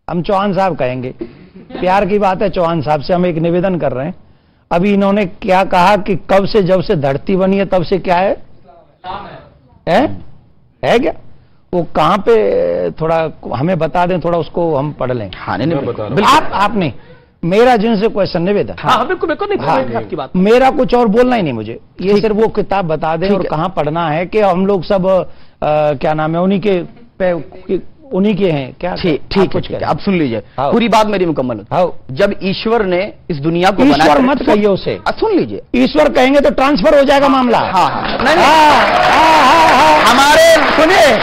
S16: हम चौहान साहब कहेंगे, प्यार की बात है। चौहान साहब से हम एक निवेदन कर रहे हैं। अभी इन्होंने क्या कहा कि कब से, जब से धरती बनी है तब से क्या है क्या? वो कहां पे, थोड़ा हमें बता दें, थोड़ा उसको हम पढ़ लें।
S1: हाँ, नहीं
S16: आपने मेरा जिनसे क्वेश्चन निवेदन।
S2: हाँ, बिल्कुल नहीं, आपकी बात।
S16: मेरा कुछ और बोलना ही नहीं मुझे, ये सिर्फ वो किताब बता दें और कहां पढ़ना है, कि हम लोग सब क्या नाम है उन्हीं के हैं क्या?
S1: ठीक है, आप सुन लीजिए, पूरी बात मेरी मुकम्मल होती। जब ईश्वर ने इस दुनिया को बनाया,
S16: ईश्वर मत कहिए उसे,
S1: सुन लीजिए,
S16: ईश्वर कहेंगे तो ट्रांसफर हो जाएगा मामला।
S1: हमारे सुनिए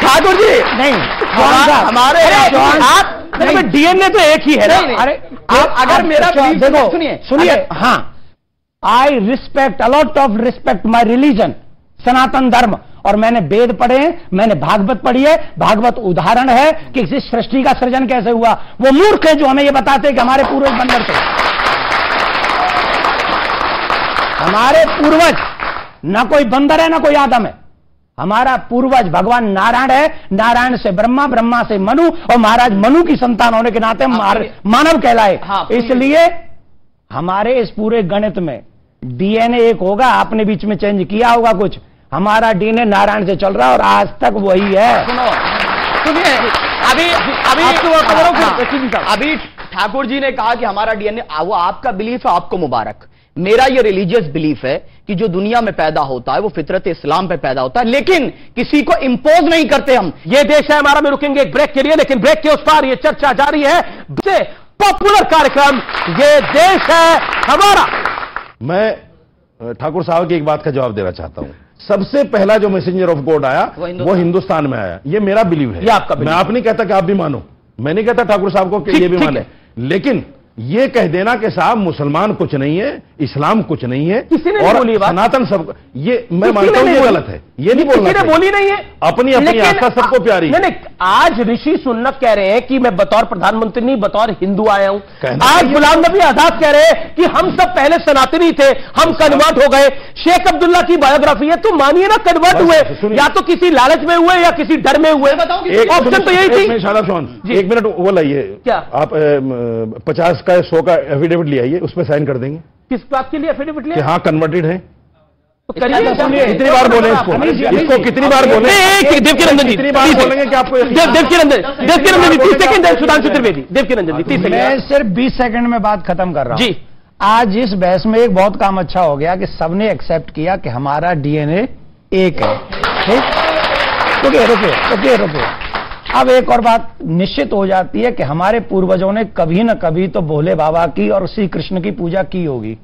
S1: ठाकुर जी,
S16: नहीं
S2: हमारे डीएनए तो एक ही है ना।
S16: अरे
S1: अगर मेरा
S16: देखो, सुनिए, हाँ, I respect a lot of respect my religion, Sanatan Dharma, और मैंने वेद पढ़े हैं, मैंने भागवत पढ़ी है। भागवत उदाहरण है कि इस सृष्टि का सृजन कैसे हुआ। वो मूर्ख है जो हमें ये बताते हैं कि हमारे पूर्वज बंदर थे। हमारे पूर्वज ना कोई बंदर है ना कोई आदम है, हमारा पूर्वज भगवान नारायण है। नारायण से ब्रह्मा, ब्रह्मा से मनु, और महाराज मनु की संतान होने के नाते मानव कहलाए। इसलिए हमारे इस पूरे गणित में डीएनए एक होगा, आपने बीच में चेंज किया होगा कुछ, हमारा डीएनए नारायण से चल रहा है और आज तक वही है।
S1: सुनिए, अभी ठाकुर जी ने कहा कि हमारा डीएनए, वो आपका बिलीफ है, आपको मुबारक। मेरा ये रिलीजियस बिलीफ है कि जो दुनिया में पैदा होता है वो फितरत इस्लाम पे पैदा होता है, लेकिन किसी को इंपोज नहीं करते हम।
S2: ये देश है हमारा। में रुकेंगे एक ब्रेक के लिए, लेकिन ब्रेक के उस पार ये चर्चा जारी है, पॉपुलर कार्यक्रम ये देश है हमारा।
S15: मैं ठाकुर साहब की एक बात का जवाब देना चाहता हूं। सबसे पहला जो मैसेंजर ऑफ गॉड आया वो हिंदुस्तान में आया, ये मेरा बिलीव है। मैं आप नहीं कहता कि आप भी मानो, मैं नहीं कहता ठाकुर साहब को कि ये भी माने, लेकिन ये कह देना कि साहब मुसलमान कुछ नहीं है, इस्लाम कुछ नहीं है,
S2: किसी ने
S15: और सनातन सब, ये मैं मानता हूं ये गलत है। ये नहीं बोलना
S2: किसी ने बोली नहीं है।
S15: अपनी आस्था सबको प्यारी।
S2: नहीं, आज ऋषि सुन्नत कह रहे हैं कि मैं बतौर प्रधानमंत्री नहीं बतौर हिंदू आया हूं। आज गुलाम नबी आजाद कह रहे हैं कि हम सब पहले सनातनी थे, हम कन्वर्ट हो गए। शेख अब्दुल्ला की बायोग्राफी है, तो मानिए ना कन्वर्ट हुए, या तो किसी लालच में हुए या किसी डर में हुए। ऑप्शन तो यही थी।
S15: एक मिनट वो लाइए, क्या आप 50 का 100 का एफिडेविट ले आइए, उस पर साइन कर देंगे।
S2: किस बात के लिए एफिडेविट लिया?
S15: हाँ कन्वर्टेड है।
S2: कितनी
S15: बार बोले इसको कितनी बार बोले?
S2: देवकीनंदन जी
S15: कितनी बार बोलेंगे कि आपको?
S2: देवकीनंदन जी 30 सेकंड है। सुधांशु त्रिवेदी, देवकीनंदन जी 30 सेकंड।
S16: मैं सिर्फ 20 सेकंड में बात खत्म कर रहा हूं जी। आज इस बहस में एक बहुत काम अच्छा हो गया कि सबने एक्सेप्ट किया कि हमारा डीएनए एक है। रुके। अब एक और बात निश्चित हो जाती है कि हमारे पूर्वजों ने कभी न कभी तो भोले बाबा की और श्री कृष्ण की पूजा की होगी।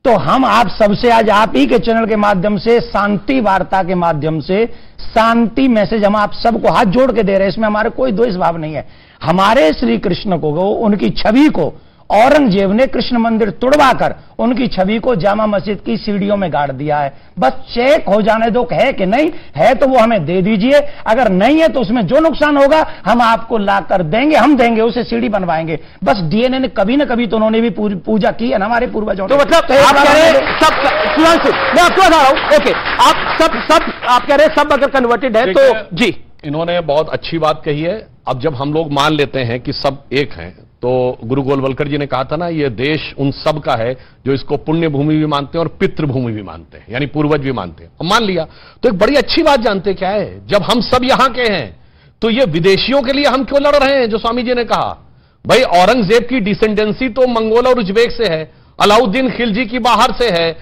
S16: तो हम आप सबसे आज आप ही के चैनल के माध्यम से, शांति वार्ता के माध्यम से शांति मैसेज हम आप सबको हाथ जोड़ के दे रहे हैं। इसमें हमारे कोई द्वेष भाव नहीं है। हमारे श्री कृष्ण को, उनकी छवि को औरंगजेब ने कृष्ण मंदिर तुड़वाकर उनकी छवि को जामा मस्जिद की सीढ़ियों में गाड़ दिया है। बस चेक हो जाने दो है कि नहीं है, तो वो हमें दे दीजिए। अगर नहीं है तो उसमें जो नुकसान होगा हम आपको लाकर देंगे, हम देंगे, उसे सीढ़ी बनवाएंगे। बस डीएनए ने कभी न कभी तो उन्होंने भी पूजा की है ना हमारे पूर्वजों ने।
S2: तो मतलब आप कह रहे हैं सब, सुधांशु मैं आपको बता रहा हूं, ओके, आप सब आप कह रहे हैं सब अगर कन्वर्टेड है तो जी।
S4: इन्होंने बहुत अच्छी बात कही है। अब जब हम लोग मान लेते हैं कि सब एक हैं, तो गुरु गोलवलकर जी ने कहा था ना, ये देश उन सब का है जो इसको पुण्य भूमि भी मानते हैं और पितृभूमि भी मानते हैं, यानी पूर्वज भी मानते हैं। हम मान लिया तो एक बड़ी अच्छी बात जानते क्या है, जब हम सब यहां के हैं तो ये विदेशियों के लिए हम क्यों लड़ रहे हैं? जो स्वामी जी ने कहा, भाई औरंगजेब की डिसेंडेंसी तो मंगोल और उज्बेक से है, अलाउद्दीन खिलजी की बाहर से है,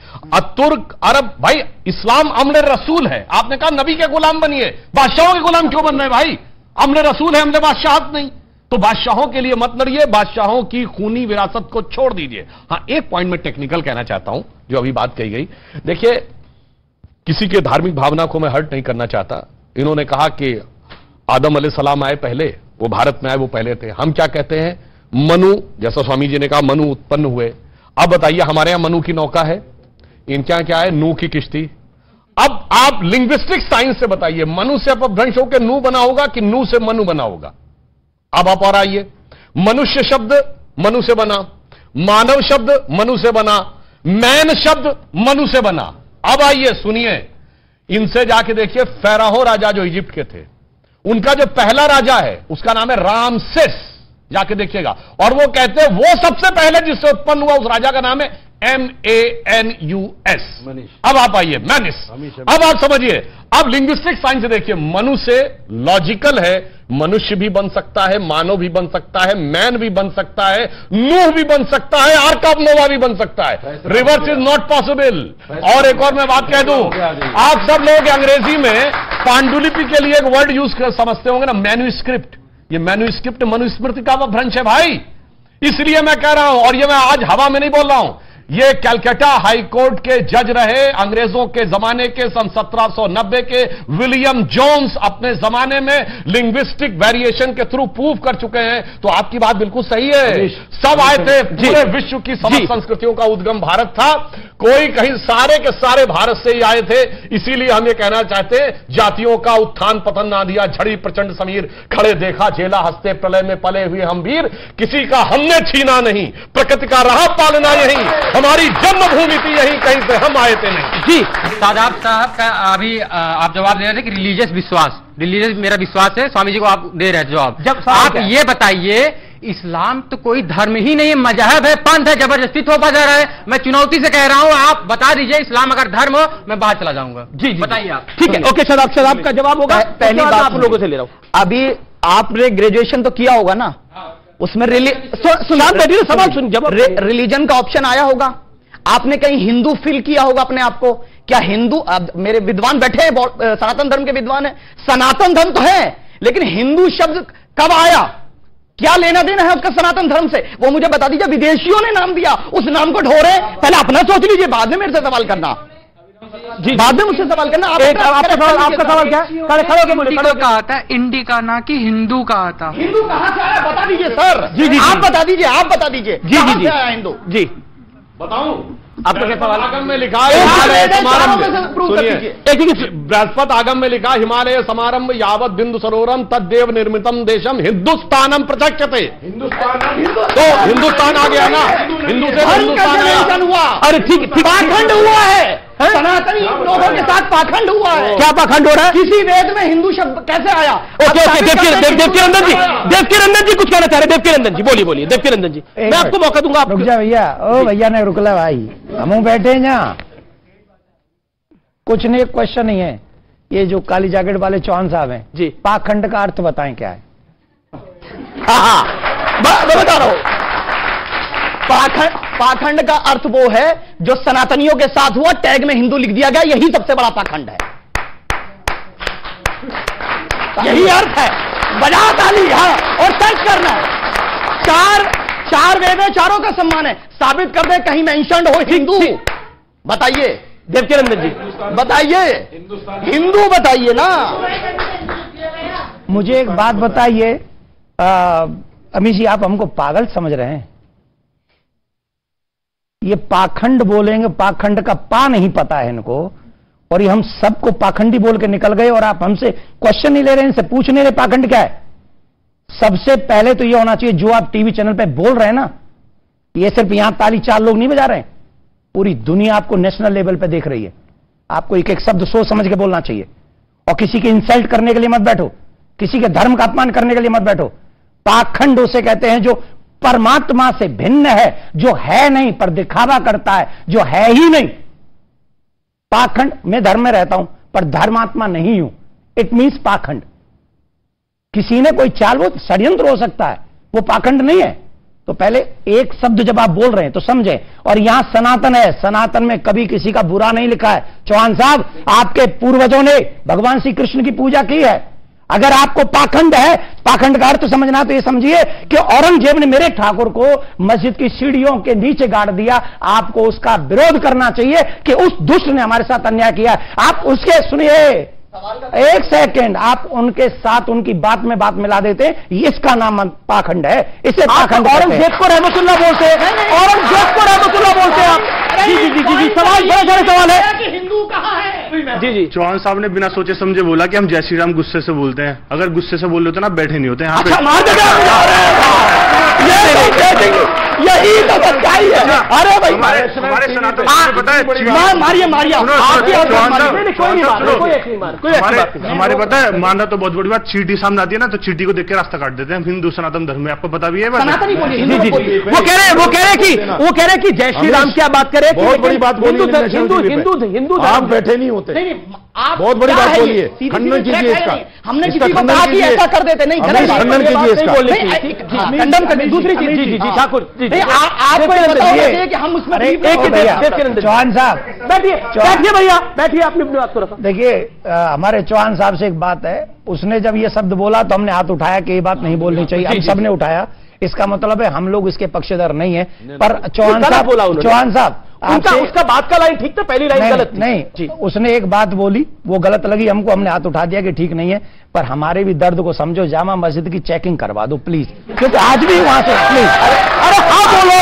S4: तुर्क अरब। भाई इस्लाम अम्ल रसूल है। आपने कहा नबी के गुलाम बनिए, बादशाहों के गुलाम क्यों बन रहे हैं? भाई अम्ल रसूल है, हमने बादशाहत नहीं। तो बादशाहों के लिए मत लड़िए, बादशाहों की खूनी विरासत को छोड़ दीजिए। हां, एक पॉइंट में टेक्निकल कहना चाहता हूं जो अभी बात कही गई। देखिए, किसी के धार्मिक भावना को मैं हर्ट नहीं करना चाहता। इन्होंने कहा कि आदम अलैहिस्सलाम आए पहले, वो भारत में आए, वो पहले थे। हम क्या कहते हैं? मनु, जैसा स्वामी जी ने कहा मनु उत्पन्न हुए। अब बताइए, हमारे यहां मनु की नौका है, इनके यहां क्या है? नूह की किश्ती। अब आप लिंग्विस्टिक साइंस से बताइए, मनु से अपभ्रंश होकर नूह बना होगा कि नूह से मनु बना होगा? अब आप और आइए, मनुष्य शब्द मनु से बना, मानव शब्द मनु से बना, मैन शब्द मनु से बना। अब आइए सुनिए, इनसे जाके देखिए, फेराहो राजा जो इजिप्ट के थे, उनका जो पहला राजा है उसका नाम है रामसेस, जाके देखिएगा। और वो कहते हैं वो सबसे पहले जिससे उत्पन्न हुआ उस राजा का नाम है MANUS। अब आप आइए, मैनिस। अब आप समझिए, अब लिंग्विस्टिक साइंस से देखिए, मनु से लॉजिकल है, मनुष्य भी बन सकता है, मानव भी बन सकता है, मैन भी बन सकता है, नूह भी बन सकता है, आर्क ऑफ नोवा भी बन सकता है। Reverse is not possible. और एक और मैं बात कह दूं, आप सब लोग अंग्रेजी में पांडुलिपि के लिए एक वर्ड यूज कर समझते होंगे ना, मैन्यूस्क्रिप्ट। ये मैन्यूस्क्रिप्ट मनुस्मृति का भ्रंश है भाई, इसलिए मैं कह रहा हूं। और ये मैं आज हवा में नहीं बोल रहा हूं, ये कलकत्ता हाई कोर्ट के जज रहे अंग्रेजों के जमाने के, सन 1790 के विलियम जोन्स अपने जमाने में लिंग्विस्टिक वेरिएशन के थ्रू प्रूव कर चुके हैं। तो आपकी बात बिल्कुल सही है, सब आए थे, पूरे विश्व की समस्त संस्कृतियों का उद्गम भारत था, कोई कहीं, सारे के सारे भारत से ही आए थे। इसीलिए हम ये कहना चाहते हैं, जातियों का उत्थान पतन ना दिया, झड़ी प्रचंड समीर, खड़े देखा झेला, हंसते प्रलय में पले हुए हम वीर, किसी का हमने छीना नहीं, प्रकृति का रहा पालना यही, हमारी जन्मभूमि थी यही, कहीं से हम आए थे नहीं।
S18: जी सादाब साहब का अभी आप जवाब दे रहे थे कि रिलीजियस विश्वास, रिलीजियस मेरा विश्वास है, स्वामी जी को आप दे रहे थे जवाब। जब आप ये बताइए, इस्लाम तो कोई धर्म ही नहीं है, मजहब है, पंथ है, जबरदस्ती थोपा जा रहा है। मैं चुनौती से कह रहा हूं, आप बता दीजिए इस्लाम अगर धर्म हो, मैं बाहर चला जाऊंगा। जी बताइए आप।
S2: ठीक है, ओके, शदाब का जवाब होगा। पहली बात आप लोगों से ले रहा हूं,
S1: अभी आपने ग्रेजुएशन तो किया होगा ना, उसमें
S2: सवाल सुन, जब
S1: रिलीजन का ऑप्शन आया होगा, आपने कहीं हिंदू फील किया होगा अपने आप को? क्या हिंदू, अब मेरे विद्वान बैठे हैं, सनातन धर्म के विद्वान है, सनातन धर्म तो है, लेकिन हिंदू शब्द कब आया? क्या लेना देना है उसका सनातन धर्म से? वो मुझे बता दीजिए। विदेशियों ने नाम दिया, उस नाम को ढोरे, पहले अपना सोच लीजिए, बाद में मेरे से सवाल करना। जी, बाद में मुझसे सवाल करना।
S2: आपका सवाल क्या? खड़े होके बोलिए।
S18: इंडिका कहा था, इंडिका ना कि हिंदू कहा था।
S1: हिंदू कहां से आया बता दीजिए सर।
S2: जी,
S1: आप बता दीजिए, आप बता दीजिए,
S2: जी,
S1: कहां से आया हिंदू?
S2: जी
S4: बताऊं?
S2: आपका क्या सवाल?
S4: आगम में लिखा है बृहस्पति आगम में लिखा हिमालय समारंभ यावत बिंदु सरोवरम तद्देव निर्मितम देशम हिंदुस्तानम प्रचक्षते। तो हिंदुस्तान आ गया ना, हिंदू से हिंदुस्तान
S16: हुआ।
S2: अरे ठीक
S16: पाखंड हुआ है, सनातनी लोगों के साथ पाखंड हुआ है।
S2: क्या पाखंड हो रहा है?
S16: किसी वेद में हिंदू शब्द कैसे आया?
S2: ओके ओके, देवकीनंदन जी कुछ कहना चाह रहे? देवकीनंदन जी बोलिए देवकीनंदन जी, मैं आपको मौका दूंगा।
S16: रुक जा भैया, ओ भैया ने रुकला भाई, हम बैठे हैं यहाँ, कुछ नहीं, क्वेश्चन नहीं है। ये जो काली जैकेट वाले चौहान साहब हैं जी, पाखंड का अर्थ बताएं क्या है?
S1: हाँ मैं बता रहा हूं, पाखंड का अर्थ वो है जो सनातनियों के साथ हुआ, टैग में हिंदू लिख दिया गया, यही सबसे बड़ा पाखंड है, यही अर्थ है। बजा ताली, हाँ, और सर्च करना, चार वेद है, चारों का सम्मान है, साबित कर दे कहीं मेंशन्ड हो हिंदू, बताइए
S2: देवकीनंदन जी,
S1: बताइए, हिंदू बताइए ना।
S16: मुझे एक बात बताइए अमीश जी, आप हमको पागल समझ रहे हैं? ये पाखंड बोलेंगे, पाखंड का पा नहीं पता है इनको, और ये हम सबको पाखंडी बोल के निकल गए, और आप हमसे क्वेश्चन नहीं ले रहे, इनसे पूछ नहीं रहे पाखंड क्या है। सबसे पहले तो ये होना चाहिए, जो आप टीवी चैनल पे बोल रहे हैं ना, ये सिर्फ यहां ताली 4 लोग नहीं बजा रहे हैं, पूरी दुनिया आपको नेशनल लेवल पे देख रही है। आपको एक एक शब्द सोच समझ के बोलना चाहिए, और किसी की इंसल्ट करने के लिए मत बैठो, किसी के धर्म का अपमान करने के लिए मत बैठो। पाखंड उसे कहते हैं जो परमात्मा से भिन्न है, जो है नहीं पर दिखावा करता है, जो है ही नहीं। पाखंड, मैं धर्म में रहता हूं पर धर्मात्मा नहीं हूं, इट मीन्स पाखंड। किसी ने कोई चाल, वो षड्यंत्र हो सकता है, वो पाखंड नहीं है। तो पहले एक शब्द जब आप बोल रहे हैं तो समझे। और यहां सनातन है, सनातन में कभी किसी का बुरा नहीं लिखा है। चौहान साहब, आपके पूर्वजों ने भगवान श्री कृष्ण की पूजा की है। अगर आपको पाखंड है, पाखंड का अर्थ समझना, तो ये समझिए कि औरंगजेब ने मेरे ठाकुर को मस्जिद की सीढ़ियों के नीचे गाड़ दिया। आपको उसका विरोध करना चाहिए कि उस दुष्ट ने हमारे साथ अन्याय किया। आप उसके, सुनिए एक सेकंड, आप उनके साथ उनकी बात में बात मिला देते हैं, इसका नाम पाखंड है। इसे पाखंड,
S2: औरंगजेब को रहमतुल्लाह बोलते हैं, औरंगजेब को रहमतुल्लाह बोलते हैं आप। जी, सवाल, बड़े सारे सवाल है
S16: कि हिंदू कहां है?
S19: जी, चौहान साहब ने बिना सोचे समझे बोला कि हम जय श्री राम गुस्से से बोलते हैं। अगर गुस्से से बोल रहे होते ना, बैठे नहीं होते यहाँ पे।
S1: यही तो सच्चाई है। अरे भाई,
S19: हमारे सनातन पता है, हमारे पता है, मानना तो बहुत बड़ी बात, चींटी सामने आती है ना तो चींटी को देख के रास्ता काट देते हैं। हिंदू सनातन धर्म में आपको पता भी है।
S2: वो कह रहे कि जय श्री राम क्या बात करे,
S15: बहुत बड़ी बात बोली,
S2: हिंदू
S15: आप बैठे नहीं होते, बहुत बड़ी बात बोलिए, खंडन कीजिए इसका।
S1: हमने किसी को कहा कि ऐसा कर देते, नहीं,
S15: खंडन कीजिए इसका,
S1: खंडन कर। दूसरी चीज, जी ठाकुर, आपको बताइए कि हम उसमें
S16: चौहान साहब
S2: बैठिए भैया, बैठिए, आपने अपनी बात को।
S16: देखिए, हमारे चौहान साहब से एक बात है, उसने जब ये शब्द बोला तो हमने हाथ उठाया कि ये बात नहीं बोलनी चाहिए, हम सबने उठाया। इसका मतलब है हम लोग इसके पक्षधर नहीं है। पर चौहान साहब
S2: उसका बात का लाइन ठीक था, पहली लाइन गलत
S16: नहीं, उसने एक बात बोली, वो गलत लगी हमको, हमने हाथ उठा दिया कि ठीक नहीं है। पर हमारे भी दर्द को समझो, जामा मस्जिद की चेकिंग करवा दो प्लीज, क्योंकि आज भी वहां से प्लीज।
S2: अरे हाँ बोलो,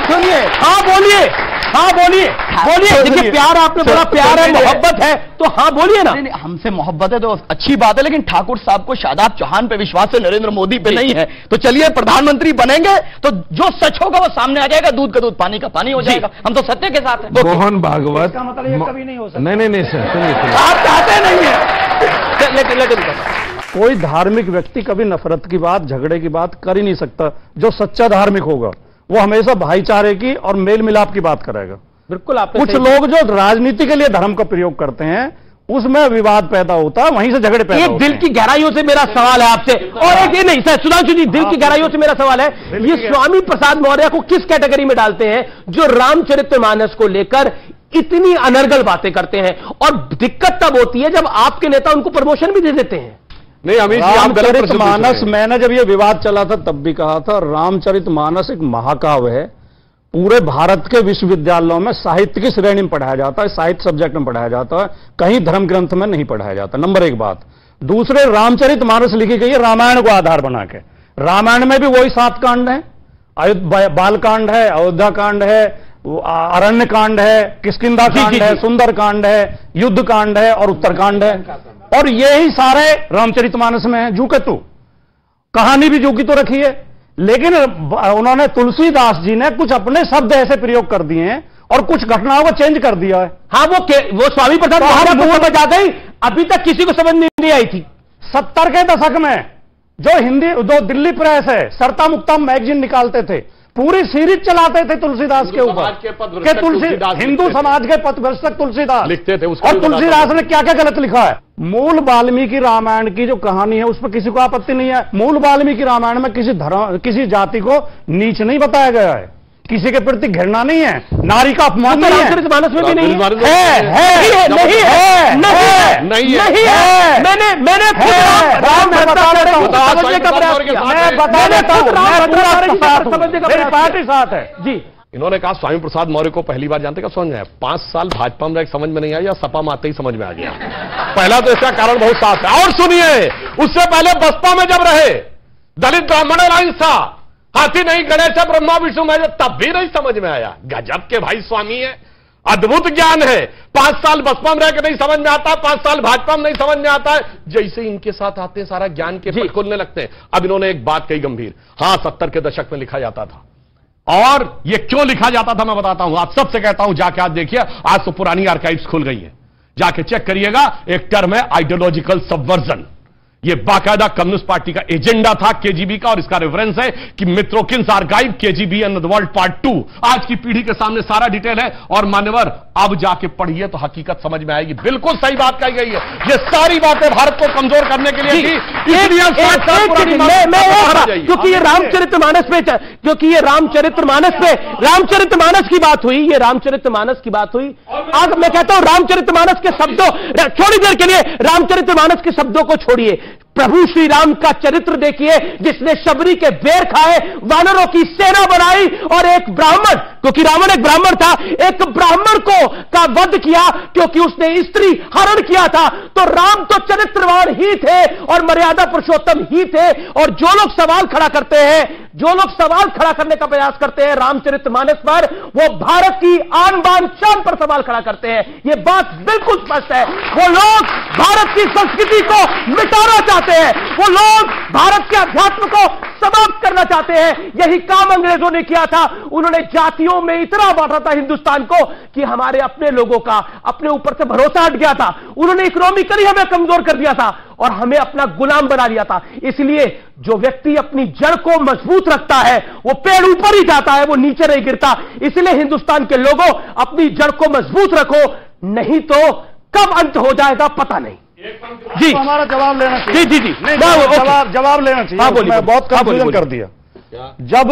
S2: सुनिए, हाँ बोलिए, हाँ बोलिए, देखिए प्यार, आपने बोला प्यार है, मोहब्बत है, तो हाँ बोलिए ना।
S1: हमसे मोहब्बत है तो अच्छी बात है, लेकिन ठाकुर साहब को शादाब चौहान पे विश्वास है, नरेंद्र मोदी पे नहीं है। तो चलिए, प्रधानमंत्री बनेंगे तो जो सच होगा वो सामने आ जाएगा, दूध का दूध, पानी का पानी हो जाएगा। हम तो सत्य के साथ हैं।
S15: मोहन भागवत,
S16: इसका मतलब ये कभी नहीं हो सकता।
S15: नहीं सर, सुनिए,
S1: आप चाहते नहीं है।
S2: लेकिन
S17: कोई धार्मिक व्यक्ति कभी नफरत की बात, झगड़े की बात कर ही नहीं सकता। जो सच्चा धार्मिक होगा वो हमेशा भाईचारे की और मेल मिलाप की बात करेगा।
S2: बिल्कुल,
S17: कुछ लोग जो राजनीति के लिए धर्म का प्रयोग करते हैं, उसमें विवाद पैदा होता है, वहीं से झगड़े पैदा होते हैं।
S2: दिल की गहराइयों से मेरा सवाल है आपसे, और एक ये नहीं सर, सुधांशु जी, दिल की गहराइयों से मेरा सवाल है, ये स्वामी प्रसाद मौर्य को किस कैटेगरी में डालते हैं जो रामचरितमानस को लेकर इतनी अनर्गल बातें करते हैं? और दिक्कत तब होती है जब आपके नेता उनको प्रमोशन भी दे देते हैं।
S4: नहीं, अमित जी, आप गलत प्रश्न पूछ रहे हैं।
S17: रामचरितमानस, मैंने जब ये विवाद चला था तब भी कहा था, रामचरितमानस एक महाकाव्य है, पूरे भारत के विश्वविद्यालयों में साहित्य की श्रेणी में पढ़ाया जाता है, साहित्य सब्जेक्ट में पढ़ाया जाता है, कहीं धर्म ग्रंथ में नहीं पढ़ाया जाता। नंबर एक बात। दूसरे, रामचरितमानस लिखी गई है रामायण को आधार बना के। रामायण में भी वही 7 कांड हैं, बाल कांड है, अयोध्या कांड है,
S3: अरण्य कांड है, किष्किंधा कांड है, सुंदर कांड है, युद्ध कांड है और उत्तरकांड है, और यही सारे रामचरितमानस में है। जूकेतु कहानी भी जू की तो रखी है, लेकिन उन्होंने तुलसीदास जी ने कुछ अपने शब्द ऐसे प्रयोग कर दिए हैं और कुछ घटनाओं को चेंज कर दिया है।
S2: हाँ, वो स्वामी प्रसाद मौर्य बजा गई, अभी तक किसी को समझ नहीं आई थी।
S3: 70 के दशक में जो दिल्ली प्रेस है, सरता मुक्ता मैगजीन निकालते थे, पूरी सीरीज चलाते थे तुलसीदास के ऊपर के हिंदू समाज के पथभ्रष्टक तुलसीदास लिखते थे। और तुलसीदास ने क्या क्या गलत लिखा है। मूल वाल्मीकि रामायण की जो कहानी है उस पर किसी को आपत्ति नहीं है। मूल वाल्मीकि रामायण में किसी जाति को नीच नहीं बताया गया है, किसी के प्रति घृणा नहीं है, नारी का अपमान नहीं है, रामचरितमानस में भी नहीं है।
S2: मेरी पार्टी साथ है जी।
S4: इन्होंने कहा स्वामी प्रसाद मौर्य को पहली बार जानते क्या समझ में आया? 5 साल भाजपा में समझ में नहीं आया या सपा में आते ही समझ में आ गया? पहला तो इसका कारण बहुत साफ है। और सुनिए, उससे पहले बसपा में जब रहे, दलित ब्राह्मण अलायंस था, हाथी नहीं गणेश ब्रह्मा विष्णु मैं, तब भी नहीं समझ में आया। गजब के भाई स्वामी है, अद्भुत ज्ञान है। 5 साल बसपा में रहकर नहीं समझ में आता, 5 साल भाजपा में नहीं समझ में आता है। जैसे इनके साथ आते हैं सारा ज्ञान के पट खुलने लगते हैं। अब इन्होंने एक बात कही गंभीर, हाँ 70 के दशक में लिखा जाता था, और ये क्यों लिखा जाता था मैं बताता हूं। आप सबसे कहता हूं जाके आज देखिए, आज तो पुरानी आर्काइव्स खुल गई है, जाके चेक करिएगा। एक टर्म है आइडियोलॉजिकल सबवर्जन, ये बाकायदा कम्युनिस्ट पार्टी का एजेंडा था केजीबी का, और इसका रेफरेंस है कि Mitrokhin's archive KGB and the world part 2। आज की पीढ़ी के सामने सारा डिटेल है, और मान्यवर अब जाके पढ़िए तो हकीकत समझ में आएगी। बिल्कुल सही बात कही गई है, ये सारी बातें भारत को कमजोर करने के लिए थी।
S2: क्योंकि ये रामचरितमानस पे, क्योंकि ये रामचरितमानस की बात हुई, ये रामचरितमानस की बात हुई। आज मैं कहता हूं रामचरितमानस के शब्दों, थोड़ी देर के लिए रामचरितमानस के शब्दों को छोड़िए, प्रभु श्री राम का चरित्र देखिए, जिसने शबरी के बेर खाए, वानरों की सेना बनाई, और एक ब्राह्मण, क्योंकि रावण एक ब्राह्मण था, एक ब्राह्मण को का वध किया क्योंकि उसने स्त्री हरण किया था। तो राम तो चरित्रवान ही थे और मर्यादा पुरुषोत्तम ही थे। और जो लोग सवाल खड़ा करते हैं, जो लोग सवाल खड़ा करने का प्रयास करते हैं रामचरितमानस पर, वो भारत की आन बान शान पर सवाल खड़ा करते हैं। ये बात बिल्कुल स्पष्ट है। वो लोग भारत की संस्कृति को मिटाना चाहते हैं, वो लोग भारत के अध्यात्म को समाप्त करना चाहते हैं। यही काम अंग्रेजों ने किया था। उन्होंने जातियों में इतना बांटा था हिंदुस्तान को कि हमारे अपने लोगों का अपने ऊपर से भरोसा हट गया था। उन्होंने इकोनॉमिकली हमें कमजोर कर दिया था और हमें अपना गुलाम बना लिया था। इसलिए जो व्यक्ति अपनी जड़ को मजबूत रखता है, वो पेड़ ऊपर ही जाता है, वो नीचे नहीं गिरता। इसलिए हिंदुस्तान के लोगों, अपनी जड़ को मजबूत रखो, नहीं तो कब अंत हो जाएगा पता नहीं।
S3: जी, तो हमारा जवाब लेना चाहिए।
S2: जी,
S3: जवाब लेना चाहिए। मैं बहुत कंफ्यूजन कर दिया। जब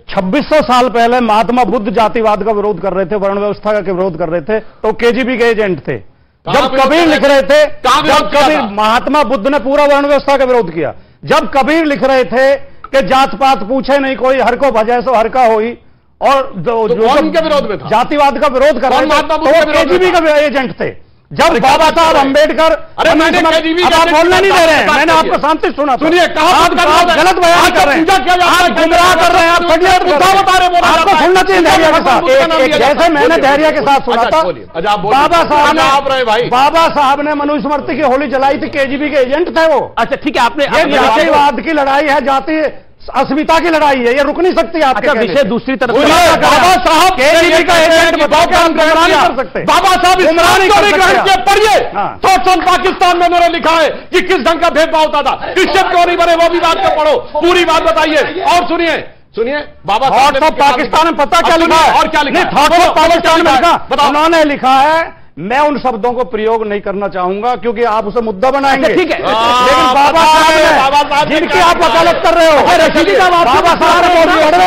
S3: 2600 साल पहले महात्मा बुद्ध जातिवाद का विरोध कर रहे थे, वर्ण व्यवस्था का विरोध कर रहे थे, तो केजीबी के एजेंट थे। जब कबीर लिख रहे थे, जब कबीर, महात्मा बुद्ध ने पूरा वर्ण व्यवस्था का विरोध किया। जब कबीर लिख रहे थे कि जात पात पूछे नहीं कोई, हर को भजे सो हर का होई, और जो विरोध में था, जातिवाद का विरोध कर रहे थे, तो केजीबी का एजेंट थे। जब बाबा साहब अंबेडकर,
S4: अरे मैंने
S3: आप बोलने नहीं दे रहे हैं, मैंने आपको शांति सुना।
S4: सुनिए,
S3: आप गलत बयान कर रहे हैं, आप गुमराह कर रहे हैं, आप आपको सुनना चाहिए धैर्य के साथ। जैसे मैंने धैर्य के साथ सुना था, बाबा साहब ने मनुस्मृति की होली जलाई थी, केजीबी के एजेंट थे वो।
S2: अच्छा ठीक है, आपने
S3: जातिवाद की लड़ाई है, जाति अस्मिता की लड़ाई है, ये रुक नहीं सकती। आपका
S2: विषय दूसरी तरफ,
S3: बाबा साहब केजीबी का एजेंट बताओ कि हम गुमराह नहीं कर सकते।
S4: बाबा साहब गुमराह नहीं कर सकते। पढ़िए, थॉट्स ऑन पाकिस्तान में उन्होंने लिखा है कि किस ढंग का भेदभाव होता था, क्रिश्चियन क्यों नहीं बने, वो भी बात को पढ़ो, पूरी बात बताइए। और सुनिए बाबा साहब
S3: पाकिस्तान में पता क्या लिखा है,
S4: और क्या लिखा है?
S3: थॉट्स ऑफ पाकिस्तान में लिखा, उन्होंने लिखा है, मैं उन शब्दों को प्रयोग नहीं करना चाहूंगा क्योंकि आप उसे मुद्दा बनाएंगे।
S2: ठीक है,
S3: लेकिन बाबा साहब जिनकी आप वकालत कर रहे हो,
S2: रशीदी साहब
S3: बाबा साहब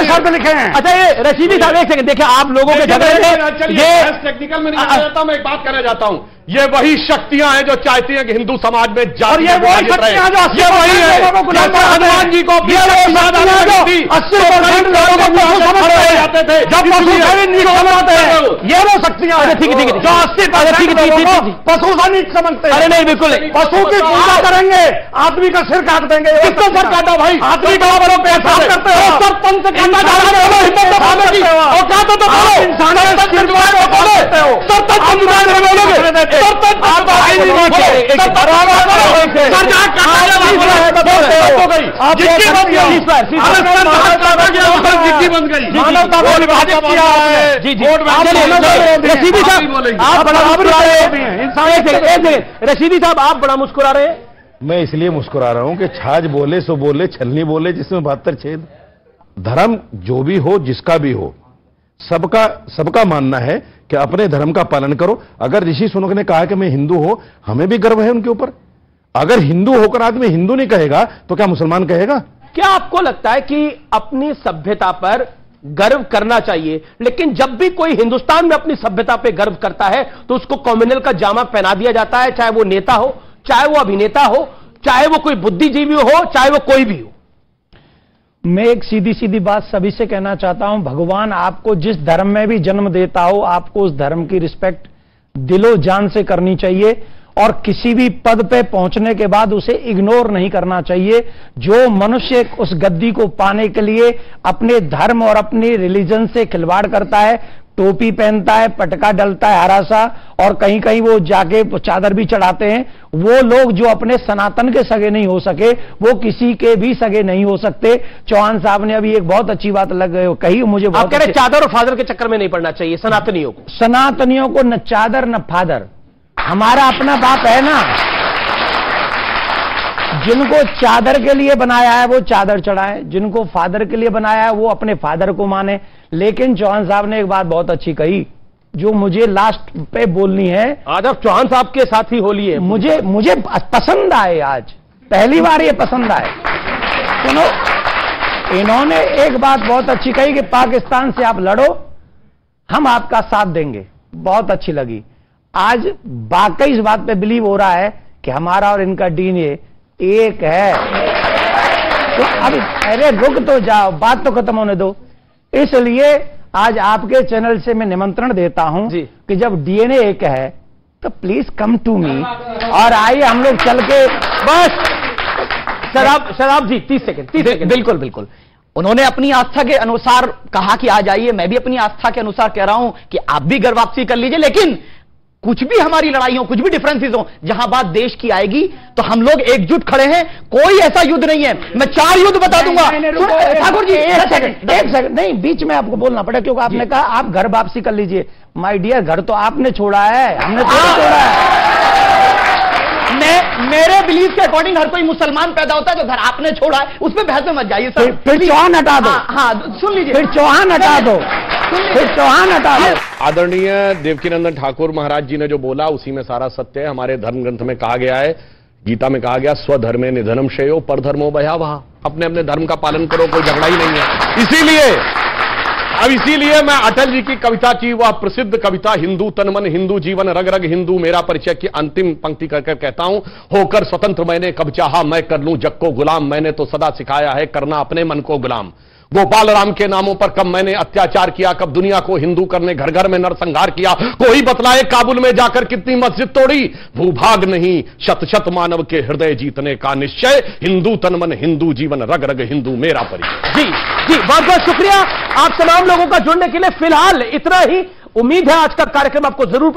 S3: शब्द लिखे हैं।
S2: अच्छा ये रशीदी साहब, एक सेकंड देखिए, आप लोगों के झगड़े में ये
S4: टेक्निकल में नहीं जाता हूं, मैं एक बात कहना चाहता हूं। ये वही शक्तियां हैं जो चाहती हैं कि हिंदू समाज में
S2: और ये वही शक्तियां जो
S4: ये वही है हनुमान जी को 80% लोगों को समझ जाते थे जब पशु सैनिक समझते हैं। ये वो शक्तियां हैं
S2: ठीक है
S4: जो 80%
S2: पशु सैनिक समझते हैं।
S4: अरे नहीं बिल्कुल
S2: पशु की पूजा करेंगे, आदमी का सिर काट देंगे।
S4: किसका सर काटा भाई?
S2: आदमी का बड़ों पैसा करते हो,
S4: सरपंच काटा जा रहा है हिम्मत दिखाने की और क्या तो बोलो इंसान
S2: रशीदी साहब आप बड़ा मुस्कुरा रहे हैं।
S15: मैं इसलिए मुस्कुरा रहा हूं कि छाछ बोले सो बोले, छलनी बोले जिसमें 72 छेद। धर्म जो भी हो, जिसका भी हो, सबका मानना है कि अपने धर्म का पालन करो। अगर ऋषि सुनक ने कहा कि मैं हिंदू हूं, हमें भी गर्व है उनके ऊपर। अगर हिंदू होकर आदमी हिंदू नहीं कहेगा तो क्या मुसलमान कहेगा?
S2: क्या आपको लगता है कि अपनी सभ्यता पर गर्व करना चाहिए, लेकिन जब भी कोई हिंदुस्तान में अपनी सभ्यता पर गर्व करता है तो उसको कॉम्युनल का जामा पहना दिया जाता है, चाहे वो नेता हो, चाहे वो अभिनेता हो, चाहे वो कोई बुद्धिजीवी हो, चाहे वो कोई भी हो?
S16: मैं एक सीधी सीधी बात सभी से कहना चाहता हूं, भगवान आपको जिस धर्म में भी जन्म देता हो, आपको उस धर्म की रिस्पेक्ट दिलो जान से करनी चाहिए और किसी भी पद पे पहुंचने के बाद उसे इग्नोर नहीं करना चाहिए। जो मनुष्य उस गद्दी को पाने के लिए अपने धर्म और अपनी रिलीजन से खिलवाड़ करता है, टोपी पहनता है, पटका डलता है हरा सा, और कहीं कहीं वो जाके चादर भी चढ़ाते हैं, वो लोग जो अपने सनातन के सगे नहीं हो सके वो किसी के भी सगे नहीं हो सकते। चौहान साहब ने अभी एक बहुत अच्छी बात कही, मुझे
S2: आप कह रहे चादर और फादर के चक्कर में नहीं पड़ना चाहिए सनातनियों को।
S16: सनातनियों को न चादर न फादर, हमारा अपना बाप है ना। जिनको चादर के लिए बनाया है वो चादर चढ़ाए, जिनको फादर के लिए बनाया है वो अपने फादर को माने। लेकिन चौहान साहब ने एक बात बहुत अच्छी कही जो मुझे लास्ट पे बोलनी है।
S2: आज आप चौहान साहब के साथ ही होली है।
S16: मुझे पसंद आए, आज पहली बार ये पसंद आए। सुनो, इन्होंने एक बात बहुत अच्छी कही कि पाकिस्तान से आप लड़ो, हम आपका साथ देंगे। बहुत अच्छी लगी। आज वाकई इस बात पे बिलीव हो रहा है कि हमारा और इनका डीएनए एक है। तो अब अरे रुक तो जाओ, बात तो खत्म होने दो। इसलिए आज आपके चैनल से मैं निमंत्रण देता हूं कि जब डीएनए एक है तो प्लीज कम टू मी और आइए हम लोग चल के
S2: बस। शराब जी 30 सेकंड।
S1: बिल्कुल बिल्कुल। उन्होंने अपनी आस्था के अनुसार कहा कि आ जाइए, मैं भी अपनी आस्था के अनुसार कह रहा हूं कि आप भी घर वापसी कर लीजिए। लेकिन कुछ भी हमारी लड़ाई हो, कुछ भी डिफरेंसेस हो, जहां बात देश की आएगी तो हम लोग एकजुट खड़े हैं। कोई ऐसा युद्ध नहीं है। मैं 4 युद्ध बता दूंगा।
S16: ठाकुर जी एक सेकंड नहीं, बीच में आपको बोलना पड़ा क्योंकि आपने कहा आप घर वापसी कर लीजिए। माय डियर, घर तो आपने छोड़ा है, हमने तो छोड़ा है।
S1: मेरे बिलीफ के अकॉर्डिंग हर कोई मुसलमान पैदा होता है, जो घर आपने छोड़ा है उस पर बहस में मत जाइए सर।
S16: फिर चौहान हटा दो।
S1: हाँ सुन लीजिए,
S16: फिर चौहान हटा दो, फिर चौहान हटा दो।
S4: आदरणीय देवकीनंदन ठाकुर महाराज जी ने जो बोला उसी में सारा सत्य है। हमारे धर्म ग्रंथ में कहा गया है, गीता में कहा गया, स्वधर्मे निधनम श्रेयो परधर्मो भयावह। अपने अपने धर्म का पालन करो, कोई झगड़ा ही नहीं है। इसीलिए मैं अटल जी की कविता की वह प्रसिद्ध कविता हिंदू तन मन हिंदू जीवन रग रग हिंदू मेरा परिचय की अंतिम पंक्ति कर कहता हूं, होकर स्वतंत्र मैंने कब चाहा मैं कर लूं जग को गुलाम, मैंने तो सदा सिखाया है करना अपने मन को गुलाम। गोपाल राम के नामों पर कब मैंने अत्याचार किया, कब दुनिया को हिंदू करने घर घर में नरसंहार किया। कोई बतलाए काबुल में जाकर कितनी मस्जिद तोड़ी, भूभाग नहीं शत शत मानव के हृदय जीतने का निश्चय, हिंदू तन मन हिंदू जीवन रग रग हिंदू मेरा परिचय।
S2: जी बहुत बहुत शुक्रिया आप तमाम लोगों का जुड़ने के लिए। फिलहाल इतना ही। उम्मीद है आज का कार्यक्रम आपको जरूर